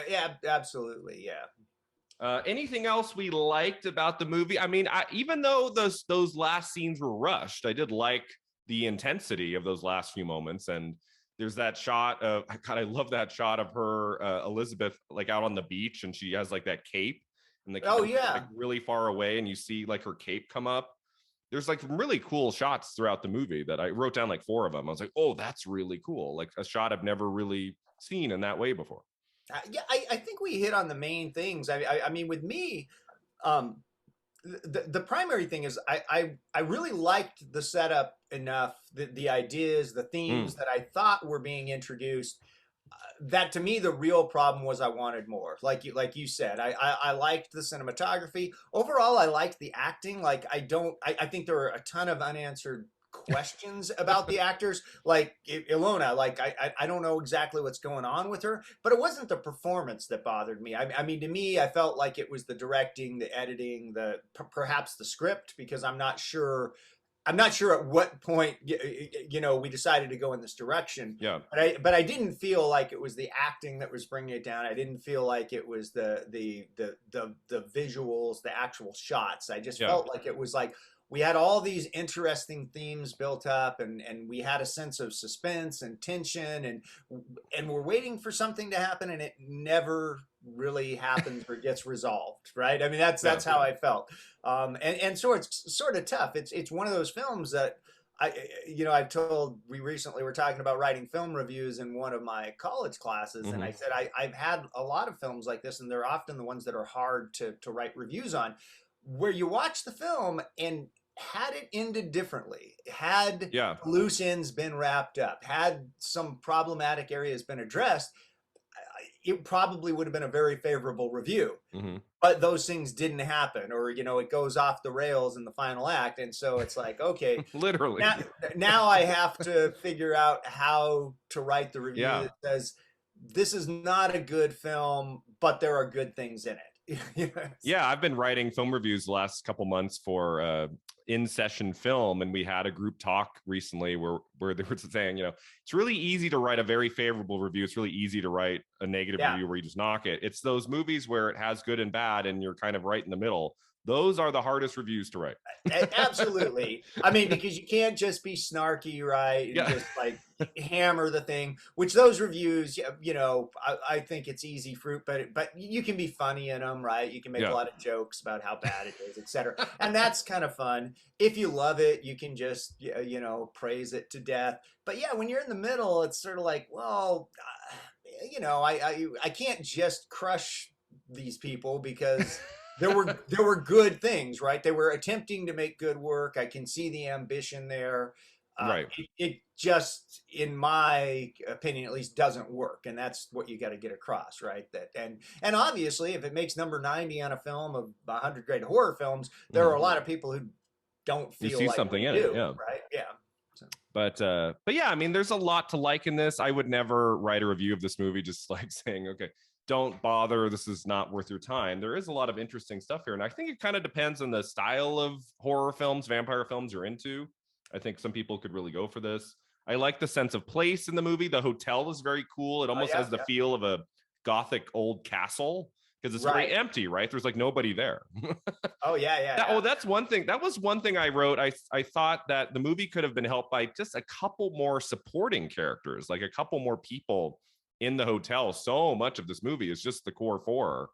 Yeah, absolutely. Yeah. Anything else we liked about the movie? I mean, even though those last scenes were rushed, I did like the intensity of those last few moments. And there's that shot of God, I love that shot of her Elizabeth like out on the beach, and she has like that cape, and the Oh camera's like yeah. really far away, and you see like her cape come up. There's like really cool shots throughout the movie that I wrote down like four of them. I was like, oh, that's really cool. Like a shot I've never really seen in that way before. Yeah, I think we hit on the main things. I mean, with me, um, the primary thing is I really liked the setup enough, the ideas, the themes Mm, that I thought were being introduced. That to me, the real problem was I wanted more. Like you said, I liked the cinematography. Overall, I liked the acting. Like I think there are a ton of unanswered questions about the actors. Like Ilona, like I don't know exactly what's going on with her, but it wasn't the performance that bothered me. I mean, to me, I felt like it was the directing, the editing, perhaps the script, because I'm not sure at what point we decided to go in this direction, yeah, but I didn't feel like it was the acting that was bringing it down. I didn't feel like it was the visuals, the actual shots. I just yeah, felt like it was like we had all these interesting themes built up, and we had a sense of suspense and tension, and we're waiting for something to happen, and it never really happens or gets resolved, right? I mean, that's yeah. how I felt. And so it's sort of tough. It's one of those films that we recently were talking about writing film reviews in one of my college classes, and I Hmm. said I've had a lot of films like this, and they're often the ones that are hard to write reviews on, where you watch the film and had it ended differently, had Yeah. loose ends been wrapped up, had some problematic areas been addressed, it probably would have been a very favorable review. Hmm. But those things didn't happen, or it goes off the rails in the final act, and so it's like, okay, Literally. now now I have to figure out how to write the review Yeah. that says this is not a good film, but there are good things in it. Yeah, I've been writing film reviews the last couple months for in session film, and we had a group talk recently where they were saying, it's really easy to write a very favorable review. It's really easy to write a negative Yeah. review where you just knock it. It's those movies where it has good and bad, and you're kind of right in the middle. Those are the hardest reviews to write. Absolutely. I mean, because you can't just be snarky, right? And Yeah. just like hammer the thing, which those reviews, I think it's easy fruit, but you can be funny in them, right? You can make a Yeah. lot of jokes about how bad it is, etc. And that's kind of fun. If you love it, you can just, praise it to death. But yeah, when you're in the middle, it's sort of like, well, I can't just crush these people because there were good things, right? They were attempting to make good work. I can see the ambition there. Right. It just, in my opinion, at least, doesn't work, and that's what you got to get across, right? That and obviously, if it makes number 90 on a film of 100 great horror films, there are a lot of people who don't You feel see like something we in it. do, Yeah. right? Yeah. So, But yeah, I mean, there's a lot to like in this. I would never write a review of this movie just like saying, okay, don't bother, this is not worth your time. There is a lot of interesting stuff here, and I think it kind of depends on the style of horror films, vampire films you're into. I think some people could really go for this. I like the sense of place in the movie. The hotel is very cool. It almost yeah, has the yeah, feel of a gothic old castle because it's very right. empty, right? There's like nobody there. Oh yeah, yeah, yeah. That's one thing. That was one thing I wrote. I thought that the movie could have been helped by just a couple more supporting characters, like a couple more people in the hotel. So much of this movie is just the core four.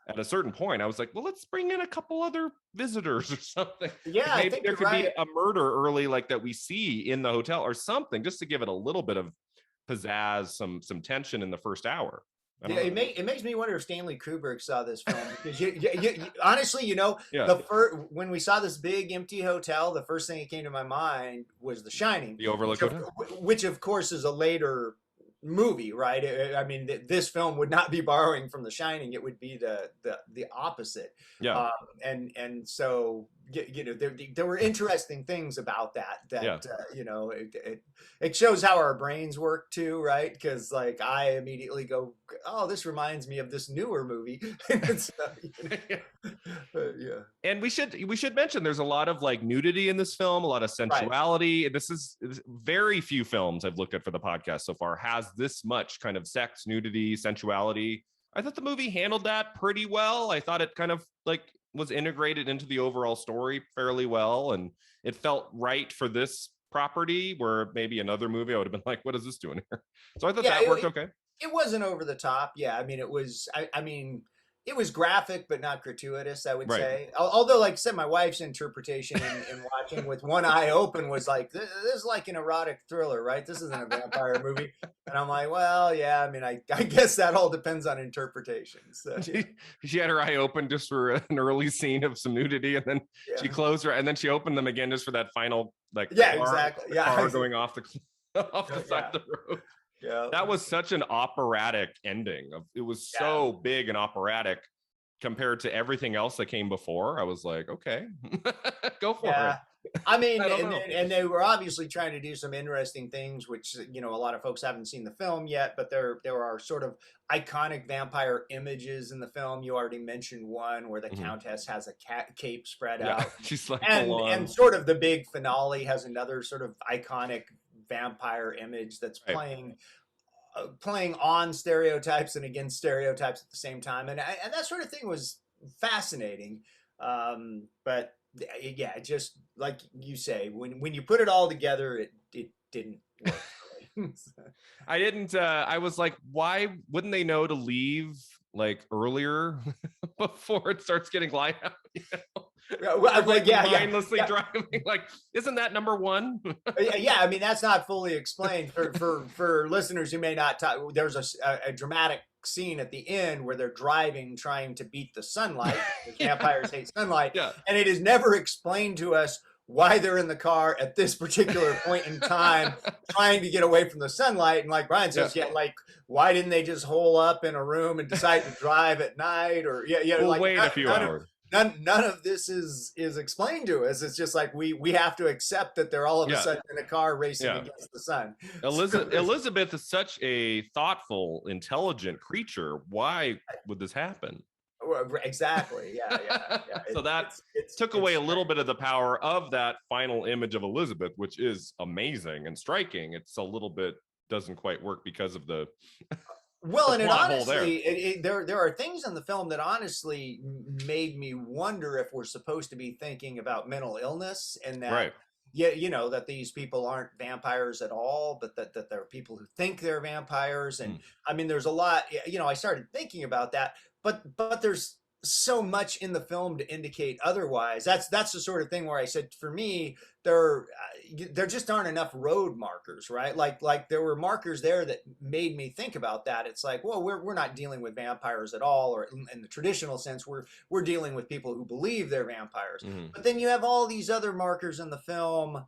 At a certain point, I was like, well, let's bring in a couple other visitors or something. Yeah, Like I maybe think there you're could be right. a murder early, like that we see in the hotel or something, just to give it a little bit of pizzazz, some tension in the first hour. I don't Yeah, know. it makes me wonder if Stanley Kubrick saw this film because honestly, Yeah, the first when we saw this big empty hotel, the first thing that came to my mind was The Shining, the Overlook Hotel. which of course is a later movie, right? I mean, this film would not be borrowing from The Shining; it would be the opposite. Yeah, Um, and so there were interesting things about yeah. that it shows how our brains work too, right? Because like I immediately go, oh, this reminds me of this newer movie. So, yeah, And we should mention there's a lot of like nudity in this film, a lot of right. sensuality. This is very few films I've looked at for the podcast so far has this much kind of sex, nudity, sensuality. I thought the movie handled that pretty well. I thought it kind of like was integrated into the overall story fairly well, and it felt right for this property where maybe another movie I would have been like, what is this doing here? So I thought Yeah, that worked okay. it wasn't over the top. Yeah, I mean, it was. I mean, it was graphic, but not gratuitous. I would Right. say. Although, like I said, my wife's interpretation in watching with one eye open was like, this is like an erotic thriller, right? This isn't a vampire movie. And I'm like, well, yeah. I mean, I guess that all depends on interpretation. So, yeah, She had her eye open just for an early scene of some nudity, and then she yeah, closed her, and then she opened them again just for that final like yeah, car, exactly. the Yeah, car going off the off the side yeah, of the road. yeah, That was such an operatic ending. It was yeah. so big and operatic compared to everything else that came before. I was like, okay, go for it. Yeah. I mean, I don't and know. they were obviously trying to do some interesting things, which a lot of folks haven't seen the film yet. But there are sort of iconic vampire images in the film. You already mentioned one where the Mhm. Countess has a cape spread Yeah, out, she's like full and on. sort of the big finale has another sort of iconic vampire image that's Right. playing on stereotypes and against stereotypes at the same time, and that sort of thing was fascinating. But yeah, just like you say, when you put it all together, it didn't work for me. I didn't. I was like, why wouldn't they know to leave like earlier before it starts getting light out? You're like yeah, mindlessly yeah. driving. Like, isn't that number one? Yeah, I mean that's not fully explained for listeners who may not talk. There's a dramatic scene at the end where they're driving, trying to beat the sunlight because Yeah. vampires hate sunlight, Yeah. and it is never explained to us why they're in the car at this particular point in time, trying to get away from the sunlight. And like Brian Yeah. says, yeah, like why didn't they just hole up in a room and decide to drive at night, or yeah, We'll like wait a few hours. none of this is explained to us. It's just like we have to accept that they're all of a Yeah. sudden in a car racing Yeah. against the sun. Elizabeth is such a thoughtful, intelligent creature. Why would this happen? Exactly. Yeah. So that took away a little bit of the power of that final image of Elizabeth, which is amazing and striking. It's a little bit doesn't quite work because of the well, and it plot hole there. honestly, there are things in the film that honestly made me wonder if we're supposed to be thinking about mental illness, and that Right. yeah, you know, that these people aren't vampires at all, but that there are people who think they're vampires. And I mean, there's a lot, you know, I started thinking about that, but there's so much in the film to indicate otherwise. That's the sort of thing where I said, for me, there just aren't enough road markers, right? Like there were markers there that made me think about that. It's like, well, we're not dealing with vampires at all, or in the traditional sense, we're dealing with people who believe they're vampires. But then you have all these other markers in the film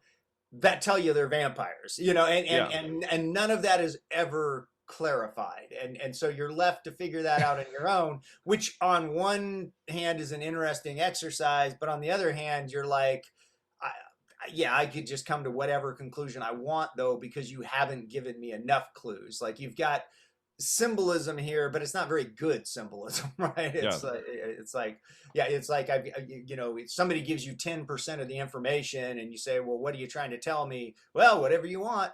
that tell you they're vampires, you know, and none of that is ever clarified, and so you're left to figure that out on your own, which on one hand is an interesting exercise, but on the other hand you're like, yeah, I could just come to whatever conclusion I want though, because you haven't given me enough clues. Like you've got symbolism here, but it's not very good symbolism, right? It's like yeah, it's like you know, if somebody gives you 10% of the information and you say, well, what are you trying to tell me? Well, whatever you want.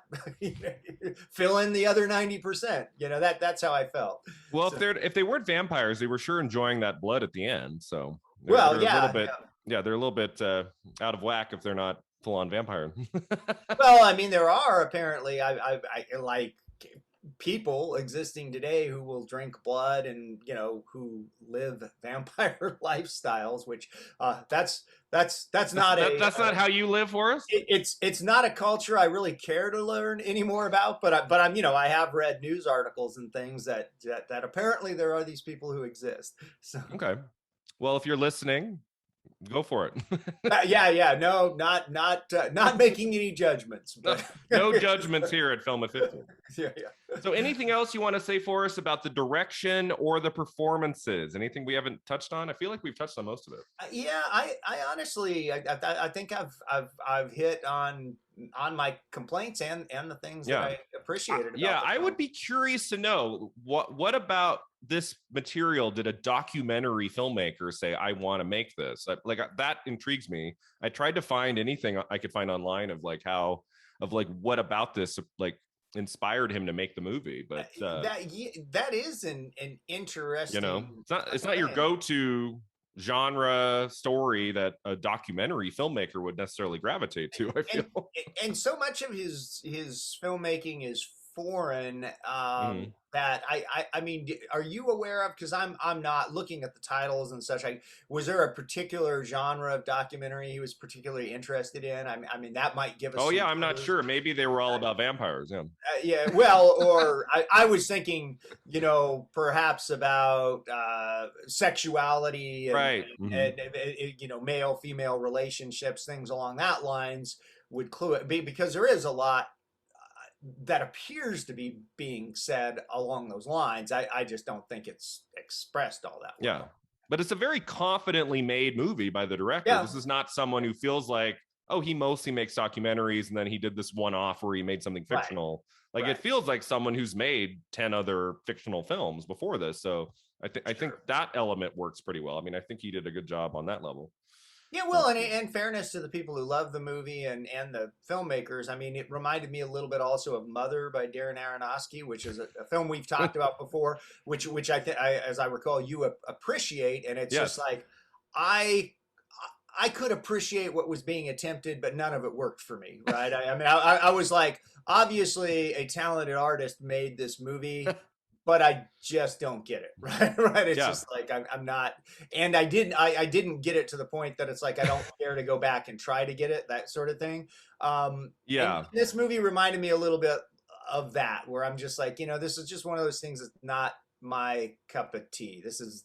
Fill in the other 90%. You know, that's how I felt. Well, So, if they weren't vampires, they were sure enjoying that blood at the end. So well, they're yeah, a little bit they're a little bit out of whack if they're not full on vampire. well, I mean, there are apparently I like people existing today who will drink blood and, you know, who live vampire lifestyles, which that's not that's not how you live, Forrest. It's not a culture I really care to learn any more about, but I'm, you know, I have read news articles and things that apparently there are these people who exist. So okay, well, if you're listening, go for it. yeah, no, not making any judgments, but no judgments here at Film at 50. yeah. So anything else you want to say for us about the direction or the performances? Anything we haven't touched on? I feel like we've touched on most of it. Yeah, I honestly, I think I've hit on my complaints and the things that I appreciated about yeah, I film. would be curious to know what about this material did a documentary filmmaker say, I want to make this? Like that intrigues me. I tried to find anything I could find online of like what about this like inspired him to make the movie, but that is an interesting, you know, it's not your go-to genre story that a documentary filmmaker would necessarily gravitate to. I feel and so much of his filmmaking is foreign, that I mean, are you aware of, because I'm not looking at the titles and such, was there a particular genre of documentary he was particularly interested in? I mean that might give us I'm not sure, maybe they were all about vampires. Yeah, well, or I was thinking, you know, perhaps about sexuality and, right, and you know, male female relationships, things along that lines would clue it, because there is a lot that appears to be being said along those lines. I just don't think it's expressed all that well. Yeah, but it's a very confidently made movie by the director. This is not someone who feels like, oh, he mostly makes documentaries and then he did this one-off where he made something fictional. Like it feels like someone who's made 10 other fictional films before this. So I think that element works pretty well. I mean, I think he did a good job on that level. Yeah, well, and in fairness to the people who love the movie and the filmmakers, I mean, it reminded me a little bit also of Mother by Darren Aronofsky, which is a film we've talked about before, which as I recall, you appreciate, and it's just like I could appreciate what was being attempted, but none of it worked for me, right? I mean, I was like, obviously, a talented artist made this movie. but I just don't get it. Right. Right. It's Yeah. just like I'm not, and I didn't get it to the point that it's like I don't care to go back and try to get it, that sort of thing. And Yeah. this movie reminded me a little bit of that, where I'm just like, this is just one of those things that's not my cup of tea. This is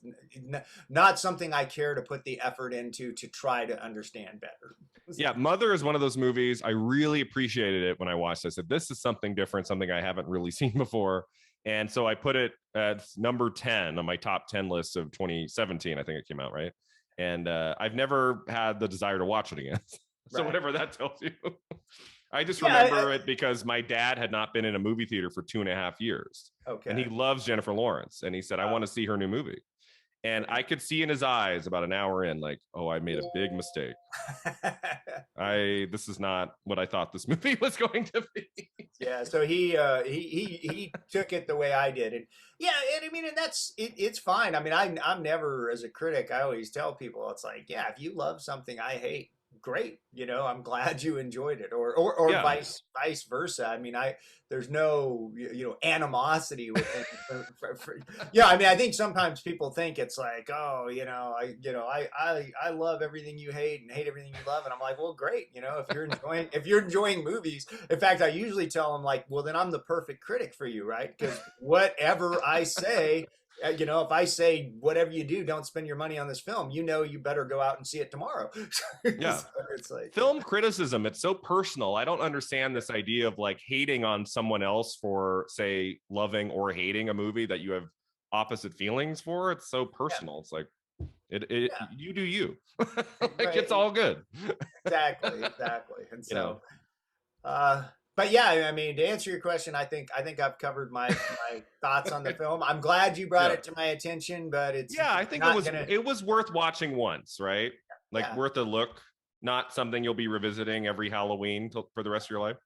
not something I care to put the effort into to try to understand better. Yeah, Mother is one of those movies. I really appreciated it when I watched it. I said, this is something different, something I haven't really seen before. And so I put it at number 10 on my top 10 list of 2017. I think it came out, right? And I've never had the desire to watch it again. So Right. whatever that tells you. I just Yeah. remember it because my dad had not been in a movie theater for 2.5 years. And he Okay. loves Jennifer Lawrence. And he said, I want to see her new movie. And I could see in his eyes about an hour in, like, oh, I made a big mistake. This is not what I thought this movie was going to be. Yeah, so he took it the way I did, and yeah, and I mean, and that's it. It's fine. I mean, I'm never, as a critic, I always tell people, it's like, yeah, if you love something I hate, great. I'm glad you enjoyed it, or Yeah. vice versa. I mean, there's no animosity within. Yeah, I mean, I think sometimes people think it's like, oh, I love everything you hate and hate everything you love, and I'm like, well, great. If you're enjoying movies. In fact, I usually tell them like, well, then I'm the perfect critic for you, right? Because whatever I say, if I say whatever you do, don't spend your money on this film, you better go out and see it tomorrow. Yeah. So it's like Film criticism, it's so personal. I don't understand this idea of like hating on someone else for, say, loving or hating a movie that you have opposite feelings for. It's so yeah, personal. It's like yeah, you do you. Like it's right, all good. exactly. And You know. so, uh, but yeah, I mean, to answer your question, I think I've covered my thoughts on the film. I'm glad you brought Yeah. it to my attention, but it's Yeah, I think not gonna. it was worth watching once, right? Like Yeah. worth a look, not something you'll be revisiting every Halloween for the rest of your life.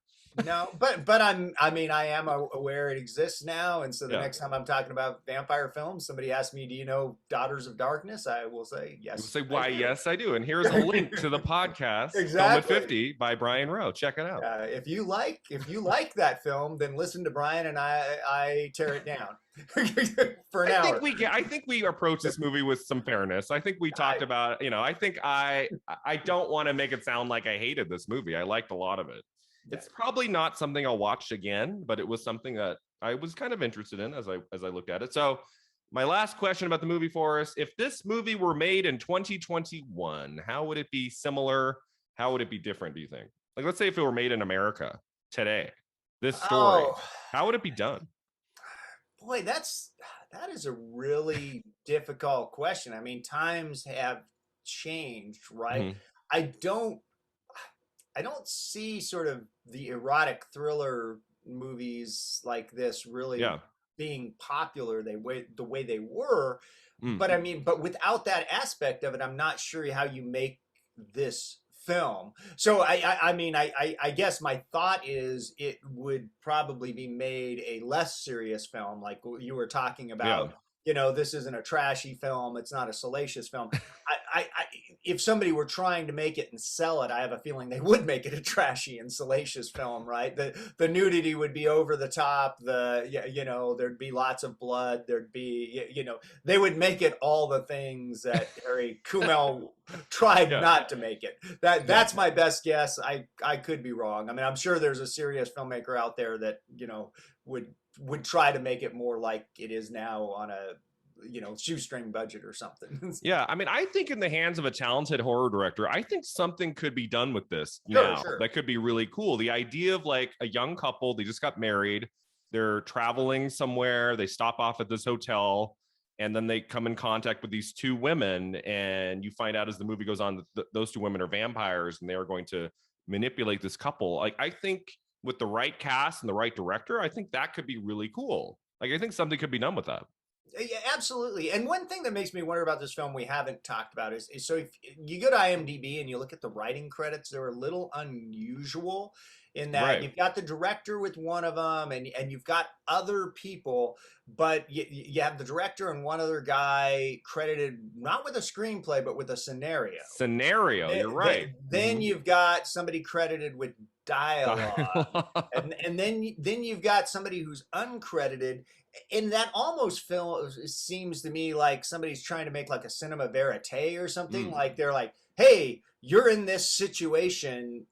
No, but I am aware it exists now, and so the Yeah. next time I'm talking about vampire films, somebody asks me, "Do you know Daughters of Darkness?" I will say, You will "Yes, say, I why, do." yes, I do. And here's a link to the podcast, Film at Exactly. 50 by Brian Rowe. Check it out. If you like that film, then listen to Brian and I tear it down. For an hour. I think we approach this movie with some fairness. I think we talked I, about, I think I don't want to make it sound like I hated this movie. I liked a lot of it. yeah. It's probably not something I'll watch again, but it was something that I was kind of interested in as I looked at it. So my last question about the movie, Forrest, if this movie were made in 2021, how would it be similar? How would it be different, do you think? Like, let's say if it were made in America today, this story, Oh how would it be done? boy, that is a really difficult question. I mean, times have changed, right? Mhm. I don't I don't see sort of the erotic thriller movies like this really Yeah. being popular the way they were. Mm. But I mean, but without that aspect of it, I'm not sure how you make this film. So I guess my thought is it would probably be made a less serious film, like you were talking Yeah. about. This isn't a trashy film. It's not a salacious film. If somebody were trying to make it and sell it, I have a feeling they would make it a trashy and salacious film, right? The nudity would be over the top. There'd be lots of blood. There'd be, they would make it all the things that Harry Kumel tried Yeah. not to make it. Yeah. That's my best guess. I could be wrong. I mean, I'm sure there's a serious filmmaker out there that would try to make it more like it is now on a shoestring budget or something. Yeah, I mean, I think in the hands of a talented horror director, I think something could be done with this Sure, now. sure. That could be really cool. The idea of like a young couple, they just got married, they're traveling somewhere, they stop off at this hotel, and then they come in contact with these two women, and you find out as the movie goes on that those two women are vampires, and they are going to manipulate this couple. Like, I think with the right cast and the right director, I think that could be really cool. Like, I think something could be done with that. Yeah, absolutely. And one thing that makes me wonder about this film we haven't talked about is so if you go to IMDb and you look at the writing credits, they're a little unusual. in that Right. you've got the director with one of them, and you've got other people, but you have the director and one other guy credited not with a screenplay but with a scenario. Scenario. You're right. Then you've got somebody credited with dialogue, Dialogue. and then you've got somebody who's uncredited, and that almost seems to me like somebody's trying to make like a cinema verite or something. Like they're like, hey, you're in this situation,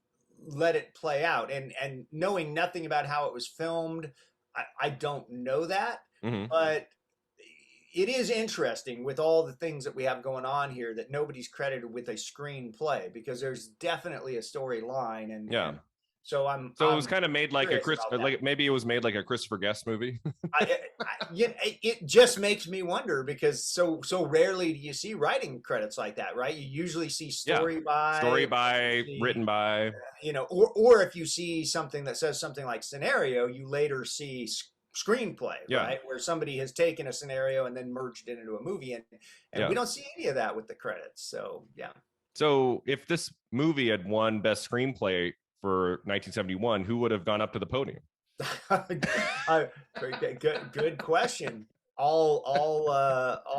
let it play out. And knowing nothing about how it was filmed, I don't know that, but it is interesting with all the things that we have going on here that nobody's credited with a screenplay, because there's definitely a storyline, Yeah. and so So it was kind of made like a curious about that. like maybe it was made like a Christopher Guest movie. Yeah, it just makes me wonder, because so rarely do you see writing credits like that, right? You usually see story by, written by. or if you see something that says something like scenario, you later see screenplay, Yeah. right, where somebody has taken a scenario and then merged it into a movie, and we don't see any of that with the credits. So yeah. So if this movie had won best screenplay for 1971, who would have gone up to the podium? Good question. All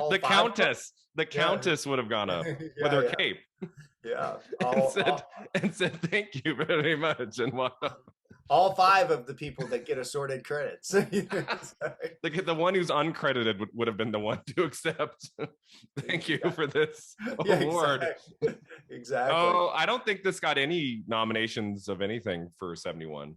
the five Countess would have gone up with her cape. Yeah. And said thank you very much and walked up. All five of the people that get assorted credits. The one who's uncredited would have been the one to accept. Thank you for this award. Exactly. Oh, I don't think this got any nominations of anything for 71.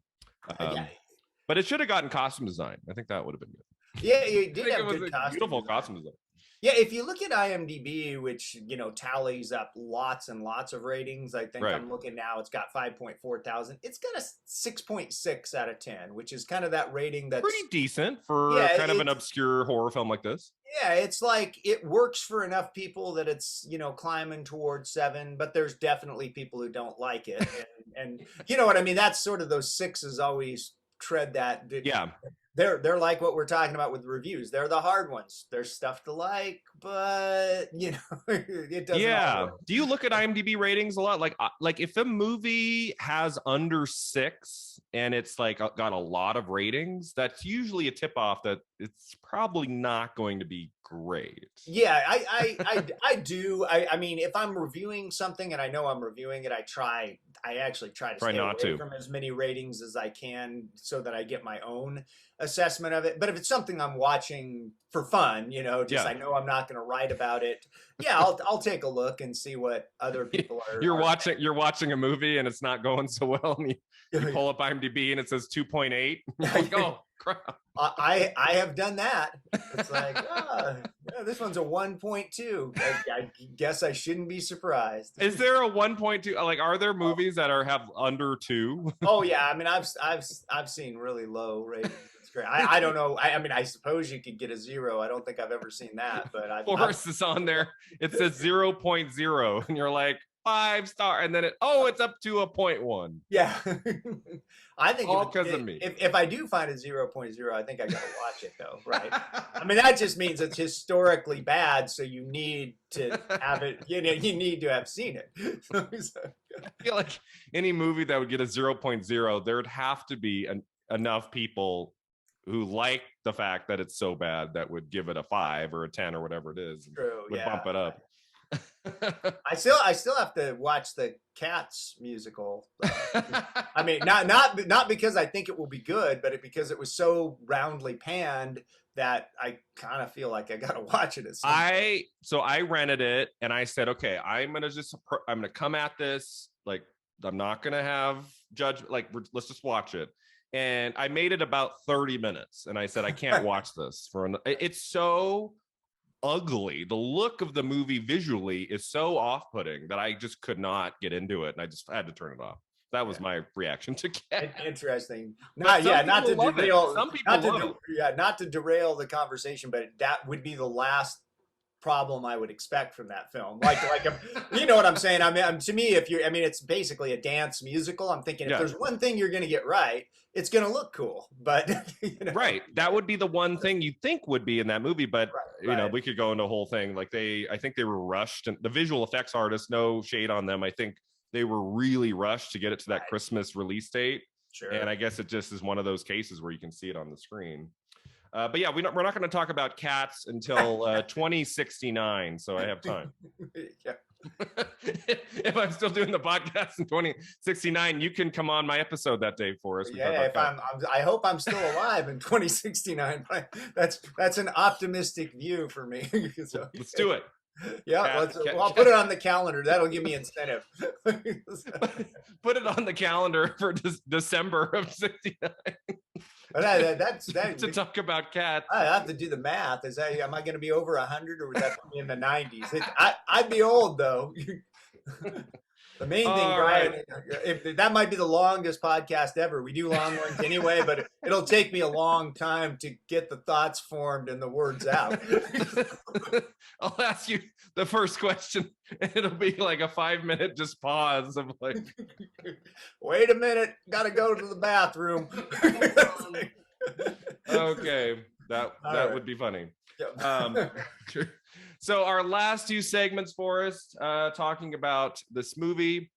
But it should have gotten costume design. I think that would have been good. Yeah, it did have good beautiful costume design. Yeah, if you look at IMDb, which tallies up lots and lots of ratings, I think I'm looking now, it's got 5.4 thousand. It's got a 6.6 out of 10, which is kind of that rating that's pretty decent for kind of an obscure horror film like this. Yeah, it's like it works for enough people that it's climbing towards 7, but there's definitely people who don't like it, and you know what I mean. That's sort of those 6s always tread that. Yeah. They're like what we're talking about with reviews. They're the hard ones. There's stuff to like, but it doesn't. Yeah. Do you look at IMDb ratings a lot? Like if a movie has under 6 and it's like got a lot of ratings, that's usually a tip off that it's probably not going to be great. Yeah, I do. I mean, if I'm reviewing something and I know I'm reviewing it, I actually try to stay away from as many ratings as I can so that I get my own assessment of it. But if it's something I'm watching for fun, I know I'm not going to write about it. Yeah, I'll take a look and see what other people are. You're watching a movie and it's not going so well, and you pull up IMDb and it says 2.8. Like, oh crap. I have done that. It's like, this one's a 1.2. I guess I shouldn't be surprised. Is there a 1.2? Like, are there movies that have under 2? Oh yeah, I mean, I've seen really low ratings. It's great. I don't know. I mean, I suppose you could get a 0. I don't think I've ever seen that, but Forrest is on there. It says 0.0, and you're like 5 star, and then it's up to a 0.1. Yeah. I think all because of me. If I do find a 0.0, I think I gotta watch it though, right? I mean, that just means it's historically bad, so you need to have it. You need to have seen it. I feel like any movie that would get a 0.0, there would have to be enough people who like the fact that it's so bad that would give it a 5 or a 10 or whatever it is. True, would bump it up. I still have to watch the Cats musical. I mean, not because I think it will be good, but because it was so roundly panned that I kind of feel like I got to watch it. So I rented it and I said, okay, I'm gonna come at this like I'm not gonna have judgment. Like let's just watch it. And I made it about 30 minutes, and I said I can't watch this it's so ugly. The look of the movie visually is so off-putting that I just could not get into it, and I just had to turn it off. That was my reaction to Cat. Interesting. Not to derail. Some people not to derail the conversation, but that would be the last problem I would expect from that film. Like you know what I'm saying? I mean, to me, it's basically a dance musical. I'm thinking if there's one thing you're going to get right, it's going to look cool. But right, that would be the one thing you think would be in that movie. But we could go into a whole thing. Like I think they were rushed, and the visual effects artists, no shade on them, I think they were really rushed to get it to that Christmas release date. Sure. And I guess it just is one of those cases where you can see it on the screen. But yeah, we're not going to talk about cats until 2069, so I have time. Yeah. If I'm still doing the podcast in 2069, you can come on my episode that day for us. Yeah, if I hope I'm still alive in 2069. That's an optimistic view for me. So, let's do it. Yeah, I'll put it on the calendar. That'll give me incentive. Put it on the calendar for December of 69. That's to talk about cats. I have to do the math. Am I going to be over 100, or would that be in the 90s? I'd be old though. The main thing, Brian, if that might be the longest podcast ever. We do long ones anyway, but it'll take me a long time to get the thoughts formed and the words out. I'll ask you the first question. It'll be like a 5-minute just pause of like, wait a minute, gotta go to the bathroom. Okay, that would be funny. So our last two segments, Forrest, talking about this movie.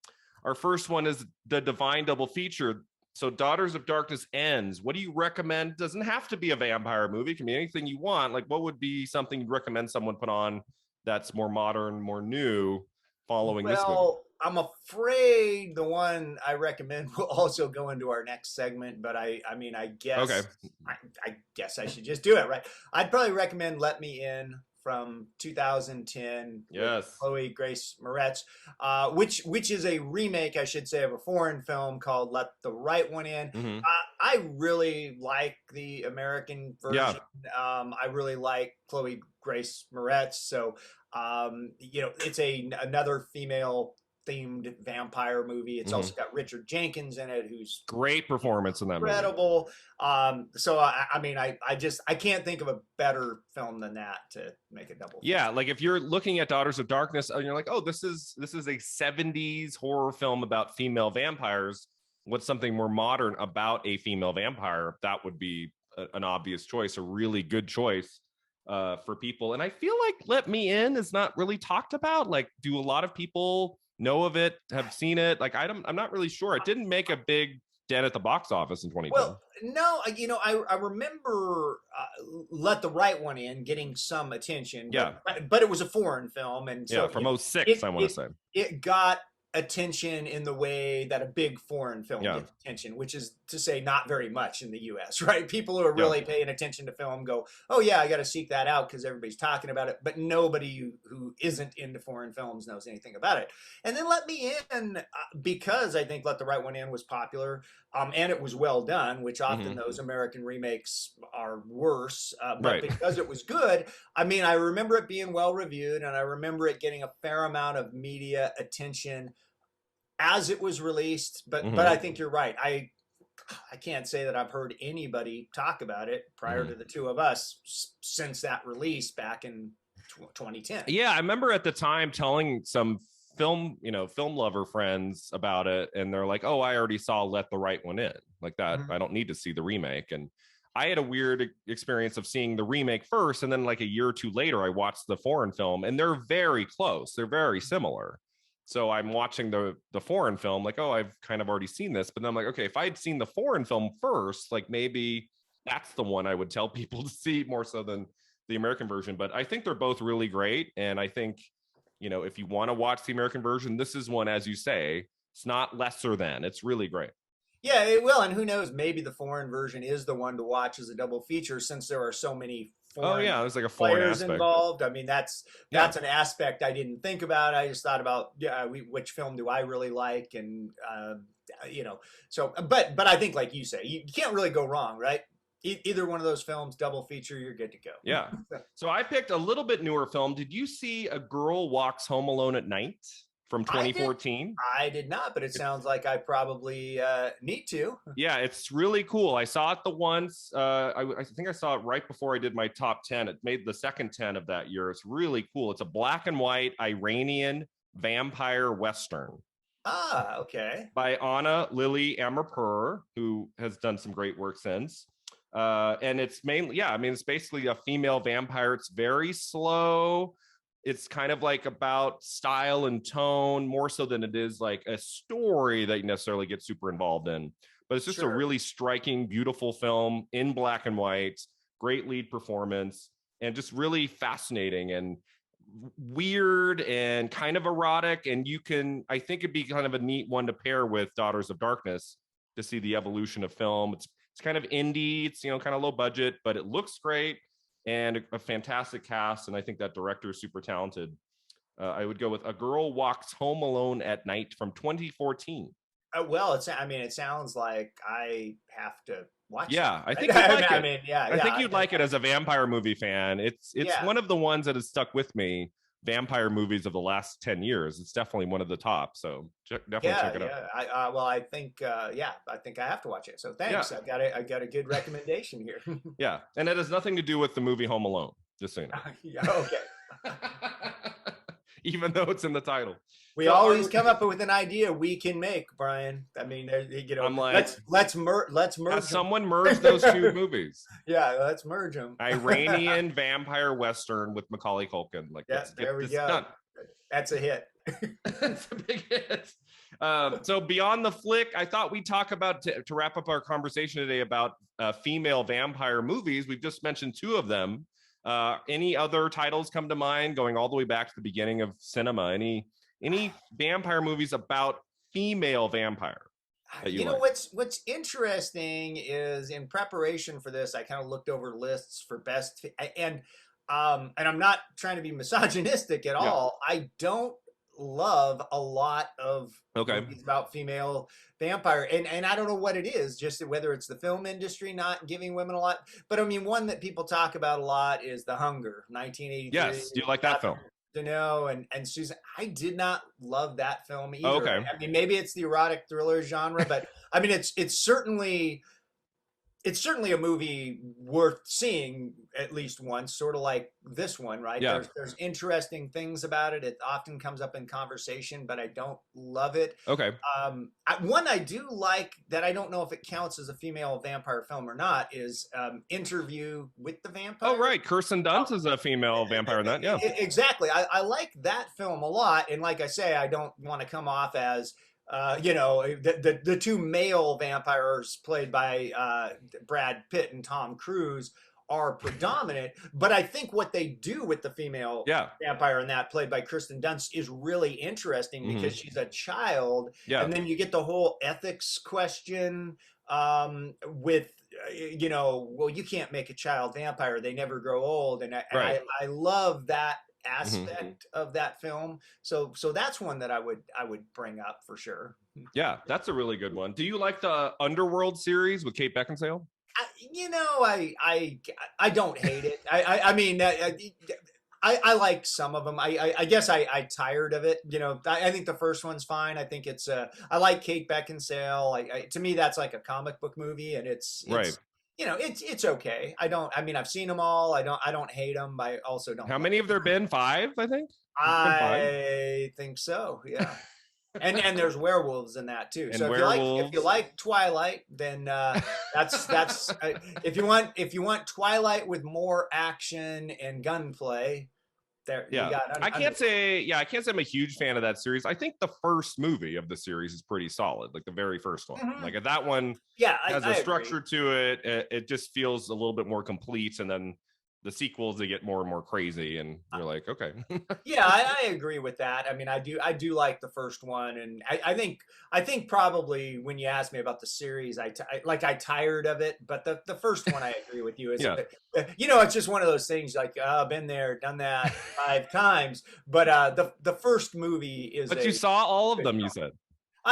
Our first one is the Divine Double Feature. So Daughters of Darkness ends. What do you recommend? Doesn't have to be a vampire movie. It can be anything you want. Like, what would be something you'd recommend someone put on that's more modern, more new, following this movie? Well, I'm afraid the one I recommend will also go into our next segment, but I guess okay. I guess I should just do it, right? I'd probably recommend Let Me In from 2010. Yes. Chloe Grace Moretz, which is a remake, I should say, of a foreign film called Let the Right One In. Mm-hmm. I really like the American version. Yeah. I really like Chloe Grace Moretz. So, it's another female themed vampire movie. It's also got Richard Jenkins in it, who's great performance in that movie. Incredible. So I can't think of a better film than that to make a double. Yeah, like if you're looking at Daughters of Darkness and you're like, oh, this is a 70s horror film about female vampires. What's something more modern about a female vampire? That would be an obvious choice, a really good choice for people. And I feel like Let Me In is not really talked about. Like, do a lot of people know of it, have seen it? Like, I'm not really sure. It didn't make a big dent at the box office in 2010. Well, no, I remember Let the Right One In getting some attention. Yeah. But it was a foreign film. And so from 06, I want to say. It got attention in the way that a big foreign film gets attention, which is to say not very much in the US, right? People who are really paying attention to film go, oh yeah, I got to seek that out because everybody's talking about it, but nobody who isn't into foreign films knows anything about it. And then Let Me In, because I think Let the Right One In was popular, and it was well done, which often those American remakes are worse, but because it was good, I remember it being well reviewed, and I remember it getting a fair amount of media attention as it was released, but I think you're right. I can't say that I've heard anybody talk about it prior to the two of us since that release back in 2010. Yeah, I remember at the time telling some film lover friends about it, and they're like, "Oh, I already saw Let the Right One In." Like that, I don't need to see the remake. And I had a weird experience of seeing the remake first, and then like a year or two later, I watched the foreign film, and they're very close. They're very similar. So I'm watching the foreign film, like, oh, I've kind of already seen this. But then I'm like, okay, if I'd seen the foreign film first, like maybe that's the one I would tell people to see more so than the American version. But I think they're both really great. And I think, if you want to watch the American version, this is one, as you say, it's not lesser than. It's really great. Yeah, it will. And who knows, maybe the foreign version is the one to watch as a double feature, since there are so many there's like a foreign players aspect involved. That's an aspect I didn't think about. I just thought about which film do I really like, and so but I think, like you say, you can't really go wrong, right? Either one of those films, double feature, you're good to go. Yeah. So I picked a little bit newer film. Did you see A Girl Walks Home Alone at Night from 2014? I did not, but it sounds like I probably need to. Yeah, it's really cool. I saw it the once. I think I saw it right before I did my top 10. It made the second 10 of that year. It's really cool. It's a black and white Iranian vampire Western. Ah, okay. By Anna Lily Amirpour, who has done some great work since. And it's mainly, it's basically a female vampire. It's very slow. It's kind of like about style and tone more so than it is like a story that you necessarily get super involved in. but it's just a Sure. really striking, beautiful film in black and white, great lead performance, and just really fascinating and weird and kind of erotic. And I think it'd be kind of a neat one to pair with Daughters of Darkness to see the evolution of film. It's kind of indie, it's, kind of low budget, but it looks great and a fantastic cast. And I think that director is super talented. I would go with A Girl Walks Home Alone at Night from 2014. Well, it sounds like I have to watch Yeah, I that. think you'd like I it. mean, yeah, I yeah, think you'd like it as a vampire movie fan. It's yeah, one of the ones that has stuck with me. Vampire movies of the last 10 years. It's definitely one of the top. So definitely check it out. yeah. I think, I think I have to watch it. So Yeah. thanks. I got a good recommendation here. Yeah. And it has nothing to do with the movie Home Alone, just so you know. Yeah, okay. Even though it's in the title. We always come up with an idea we can make, Brian. I mean, I'm like, let's merge. Has someone merge those two movies? Yeah, let's merge them. Iranian vampire western with Macaulay Culkin. Like, yeah, let's there get we this go. done. That's a hit. That's a big hit. So beyond the flick, I thought we'd talk about to wrap up our conversation today about female vampire movies. We've just mentioned two of them. Any other titles come to mind going all the way back to the beginning of cinema? Any vampire movies about female vampire that you like? What's interesting is in preparation for this, I kind of looked over lists for best and I'm not trying to be misogynistic at all. I don't love a lot of movies about female vampire, and I don't know what it is, just whether it's the film industry not giving women a lot, but I mean, one that people talk about a lot is The Hunger, 1983. Yes, do you like that film? And Susan, I did not love that film either. Okay. I mean, maybe it's the erotic thriller genre, but I mean, it's certainly a movie worth seeing at least once, sort of like this one, right? Yeah. There's interesting things about it. It often comes up in conversation, but I don't love it. Okay. One I do like that I don't know if it counts as a female vampire film or not is Interview with the Vampire. Oh, right. Kirsten Dunst is a female vampire in that. Yeah. Exactly. I like that film a lot. And like I say, I don't want to come off as the two male vampires played by Brad Pitt and Tom Cruise are predominant, but I think what they do with the female vampire in that, played by Kirsten Dunst, is really interesting because she's a child, and then you get the whole ethics question with well, you can't make a child vampire; they never grow old, and I love that aspect of that film. So that's one that I would bring up for sure. Yeah, that's a really good one. Do you like the Underworld series with Kate Beckinsale? I don't hate it. I mean, I like some of them. I guess I tired of it. I think the first one's fine. I think it's I like Kate Beckinsale. To me, that's like a comic book movie, and it's right. It's okay. I mean, I've seen them all. I don't hate them. I also don't. How many have there been? 5, I think. I think so. Yeah. And there's werewolves in that too. And so if you like Twilight, then that's if you want Twilight with more action and gunplay. There, yeah. I can't say I'm a huge fan of that series. I think the first movie of the series is pretty solid, like the very first one. Like that one has a structure to it. It just feels a little bit more complete, and then the sequels, they get more and more crazy, and you're like, okay. Yeah, I agree with that. I mean, I do like the first one, and I think probably when you asked me about the series, I tired of it, but the first one, I agree with you. It's just one of those things like, I've been there, done that 5 times, but the first movie is. But you saw all of them, you said.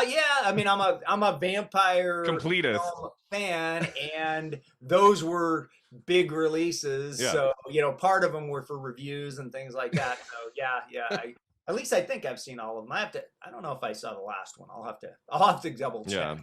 Yeah, I mean, I'm a vampire completist fan, and those were big releases. Yeah. So part of them were for reviews and things like that. So yeah. At least I think I've seen all of them. I don't know if I saw the last one. I'll have to double check.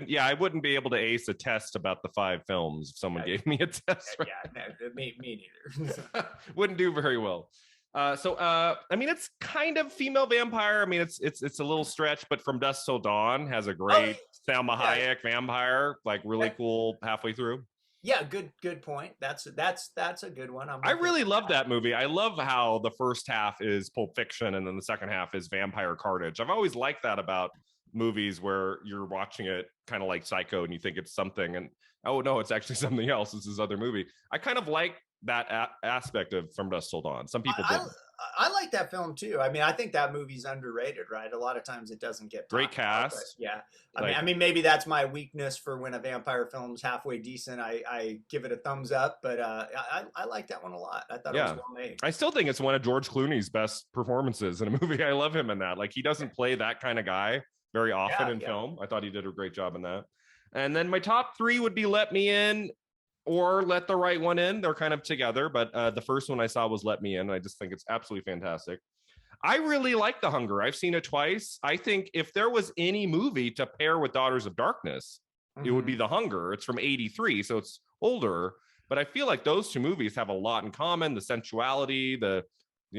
Yeah, I wouldn't be able to ace a test about the 5 films if someone gave me a test. Right? Yeah, no, me neither. Wouldn't do very well. I mean, it's kind of female vampire. I mean, it's a little stretch, but From Dusk Till Dawn has a great Salma Hayek vampire, like really cool halfway through. Yeah, good point. That's a good one. I really love that movie. I love how the first half is Pulp Fiction and then the second half is Vampire Carnage. I've always liked that about movies where you're watching it kind of like Psycho and you think it's something, and oh no, it's actually something else. It's this other movie. I kind of like that aspect of From Dusk Till Dawn. Some people I, didn't. I like that film too. I mean, I think that movie's underrated, right? A lot of times it doesn't get Great talked about, but cast. yeah. Like, I mean, maybe that's my weakness for when a vampire film's halfway decent. I give it a thumbs up, but I like that one a lot. I thought it was yeah, well made. I still think it's one of George Clooney's best performances in a movie. I love him in that. Like, he doesn't play that kind of guy very often Yeah, in yeah. film. I thought he did a great job in that. And then my top three would be Let Me In or Let the Right One In. They're kind of together, but the first one I saw was Let Me In. I just think it's absolutely fantastic. I really like The Hunger. I've seen it twice. I think if there was any movie to pair with Daughters of Darkness, it would be The Hunger. It's from 83, so it's older, but I feel like those two movies have a lot in common. The sensuality,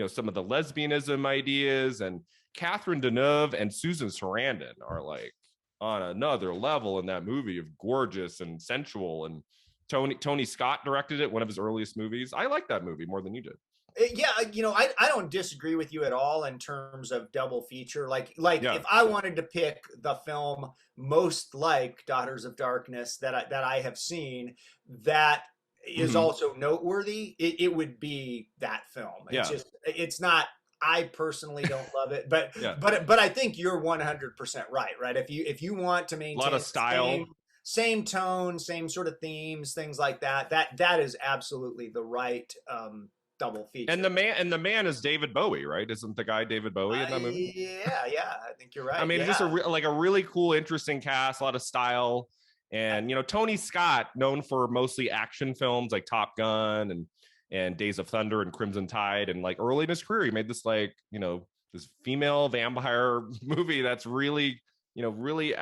some of the lesbianism ideas, and Catherine Deneuve and Susan Sarandon are like on another level in that movie of gorgeous and sensual. And Tony Scott directed it, one of his earliest movies. I like that movie more than you did. Yeah, I don't disagree with you at all in terms of double feature. Like Yeah. if I wanted to pick the film most like Daughters of Darkness that I have seen, that is also noteworthy, it would be that film. It's Yeah. just it's not. I personally don't love it, but Yeah. but I think you're 100% right. If you want to A maintain lot of style. same tone, same sort of themes, things like that, that is absolutely the right double feature. And the man is David Bowie, right? Isn't the guy David Bowie in that movie? Yeah, I think you're right. I mean, yeah. just a really cool, interesting cast, a lot of style. And Tony Scott, known for mostly action films like Top Gun and Days of Thunder and Crimson Tide, and like early in his career, he made this this female vampire movie that's really really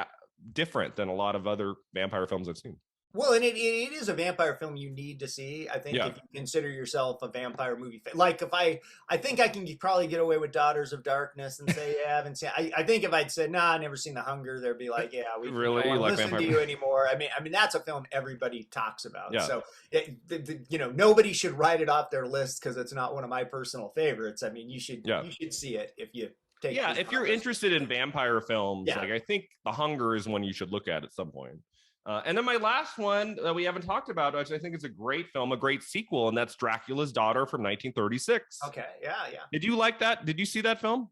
different than a lot of other vampire films I've seen. Well, and it is a vampire film you need to see. I think if you consider yourself a vampire movie fan, like if I think I can probably get away with Daughters of Darkness and say, yeah, I haven't seen. I think if I'd said, nah, I've never seen The Hunger, they'd be like, yeah, we really don't like listen to you anymore. I mean, that's a film everybody talks about. Yeah. So, nobody should write it off their list because it's not one of my personal favorites. I mean, you should see it if you take. Yeah, if you're interested in vampire films, Yeah. like I think The Hunger is one you should look at some point. And then my last one that we haven't talked about, which I think is a great film, a great sequel, and that's Dracula's Daughter from 1936. Okay, yeah. Did you like that? Did you see that film?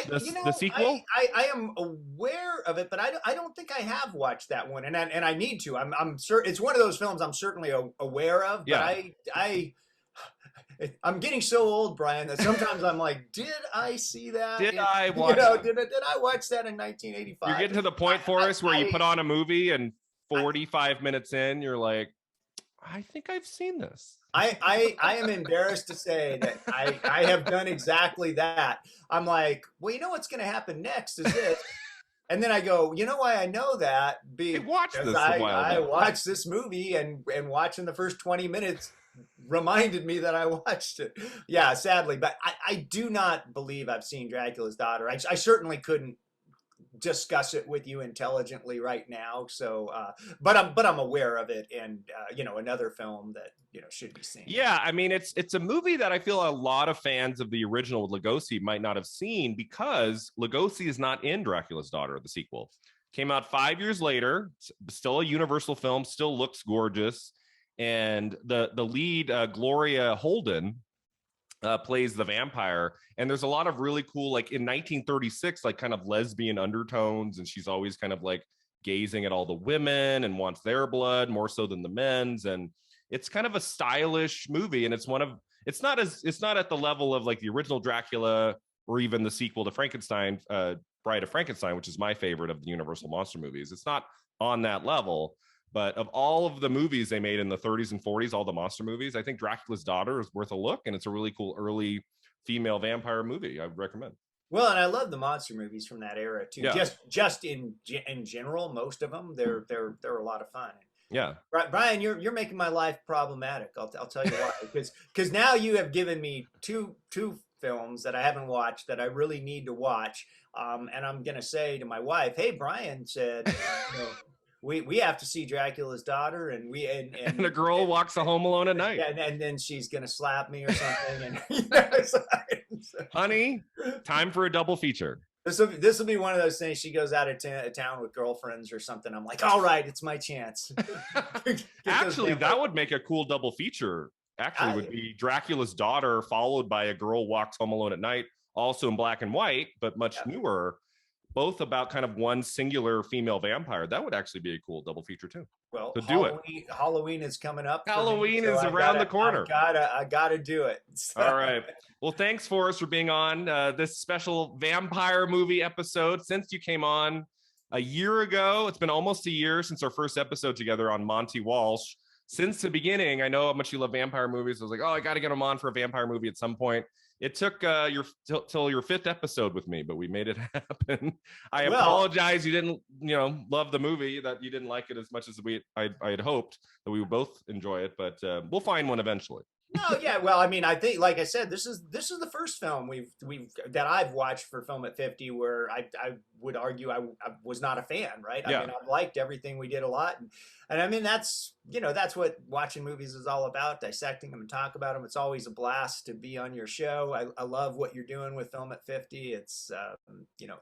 The sequel? I am aware of it, but I don't think I have watched that one, and I need to. I'm certain it's one of those films I'm certainly aware of, but I'm getting so old, Brian, that sometimes I'm like, did I see that? Did I watch? Did I watch that in 1985? You're getting to the point, Forrest, where you put on a movie and 45 minutes in, you're like, I think I've seen this. I am embarrassed to say that I have done exactly that. I'm like, well, you know what's going to happen next is this. And then I go, you know why I know that? I watched this movie and watching the first 20 minutes reminded me that I watched it. Yeah, sadly. But I do not believe I've seen Dracula's Daughter. I certainly couldn't discuss it with you intelligently right now. So, but I'm aware of it, and another film that should be seen. Yeah, I mean it's a movie that I feel a lot of fans of the original Lugosi might not have seen because Lugosi is not in Dracula's Daughter, the sequel. Came out 5 years later, still a Universal film, still looks gorgeous, and the lead Gloria Holden plays the vampire, and there's a lot of really cool, like in 1936, like kind of lesbian undertones, and she's always kind of like gazing at all the women and wants their blood more so than the men's, and it's kind of a stylish movie, and it's not at the level of like the original Dracula or even the sequel to Frankenstein, Bride of Frankenstein, which is my favorite of the Universal monster movies. It's not on that level. But of all of the movies they made in the 30s and 40s, all the monster movies, I think Dracula's Daughter is worth a look, and it's a really cool early female vampire movie. I would recommend. Well, and I love the monster movies from that era too. Yeah. Just in general, most of them, they're a lot of fun. Yeah, Brian, you're making my life problematic. I'll tell you why. Because now you have given me two films that I haven't watched that I really need to watch. And I'm gonna say to my wife, hey, Brian said, we have to see Dracula's Daughter, and and a girl walks a Home Alone at night. And then she's gonna slap me or something. And Honey, time for a double feature. This will be one of those things. She goes out of town with girlfriends or something. I'm like, all right, it's my chance. Actually, that would make a cool double feature. Actually, would be Dracula's Daughter, followed by A Girl Walks Home Alone at Night, also in black and white, but much newer. Both about kind of one singular female vampire. That would actually be a cool double feature too. Well, So Halloween is coming up. Halloween is around the corner. I gotta do it. All right. Well, thanks, Forrest, for being on this special vampire movie episode. Since you came on a year ago, it's been almost a year since our first episode together on Monty Walsh. Since the beginning, I know how much you love vampire movies. I was like, oh, I got to get him on for a vampire movie at some point. It took till your fifth episode with me, but we made it happen. I apologize you didn't love the movie, that you didn't like it as much as I had hoped that we would both enjoy it, but we'll find one eventually. No, yeah. Well, I mean, I think, like I said, this is the first film we've that I've watched for Film at 50 where I would argue I was not a fan, right? I mean, I've liked everything we did a lot, and I mean that's what watching movies is all about, dissecting them and talk about them. It's always a blast to be on your show. I love what you're doing with Film at 50. It's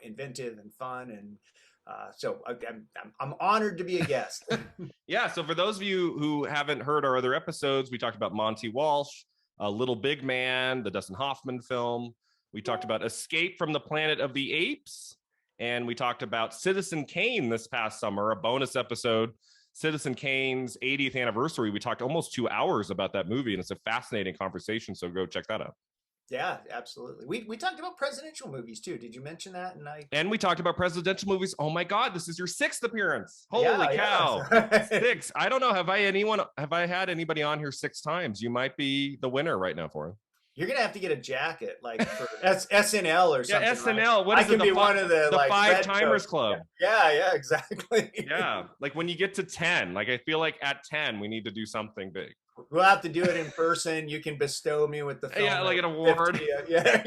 inventive and fun, and so I'm honored to be a guest. Yeah. So for those of you who haven't heard our other episodes, we talked about Monty Walsh, Little Big Man, the Dustin Hoffman film. We talked about Escape from the Planet of the Apes. And we talked about Citizen Kane this past summer, a bonus episode, Citizen Kane's 80th anniversary. We talked almost 2 hours about that movie, and it's a fascinating conversation. So go check that out. Yeah, absolutely. We talked about presidential movies too. Did you mention that? And we talked about presidential movies. Oh my God, this is your 6th appearance. Holy cow. Yeah. 6. I don't know. Have I had anybody on here 6 times? You might be the winner right now for him. You're gonna have to get a jacket like for SNL or something. Yeah, SNL. What is I can be one of the like 5 Timers Club. Yeah, exactly. Yeah, like when you get to 10, like I feel like at 10 we need to do something big. We'll have to do it in person. You can bestow me with the film. Yeah, like an award. 50, yeah.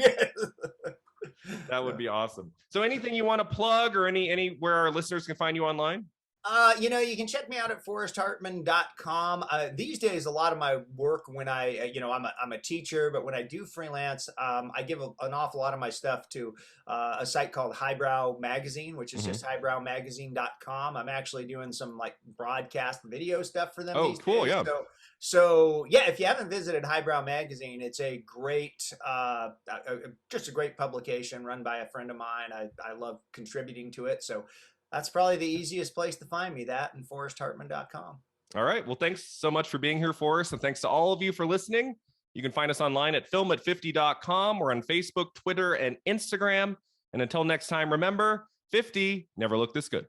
That would be awesome. So anything you want to plug, or any where our listeners can find you online? You can check me out at forresthartman.com. These days, a lot of my work when I'm a teacher, but when I do freelance, I give an awful lot of my stuff to a site called Highbrow Magazine, which is just highbrowmagazine.com. I'm actually doing some like broadcast video stuff for them. Oh, cool. Days. Yeah. So yeah, if you haven't visited Highbrow Magazine, it's a great, just a great publication run by a friend of mine. I love contributing to it. So that's probably the easiest place to find me, that and forresthartman.com. All right. Well, thanks so much for being here, Forrest. And thanks to all of you for listening. You can find us online at filmat50.com or on Facebook, Twitter, and Instagram. And until next time, remember, 50 never looked this good.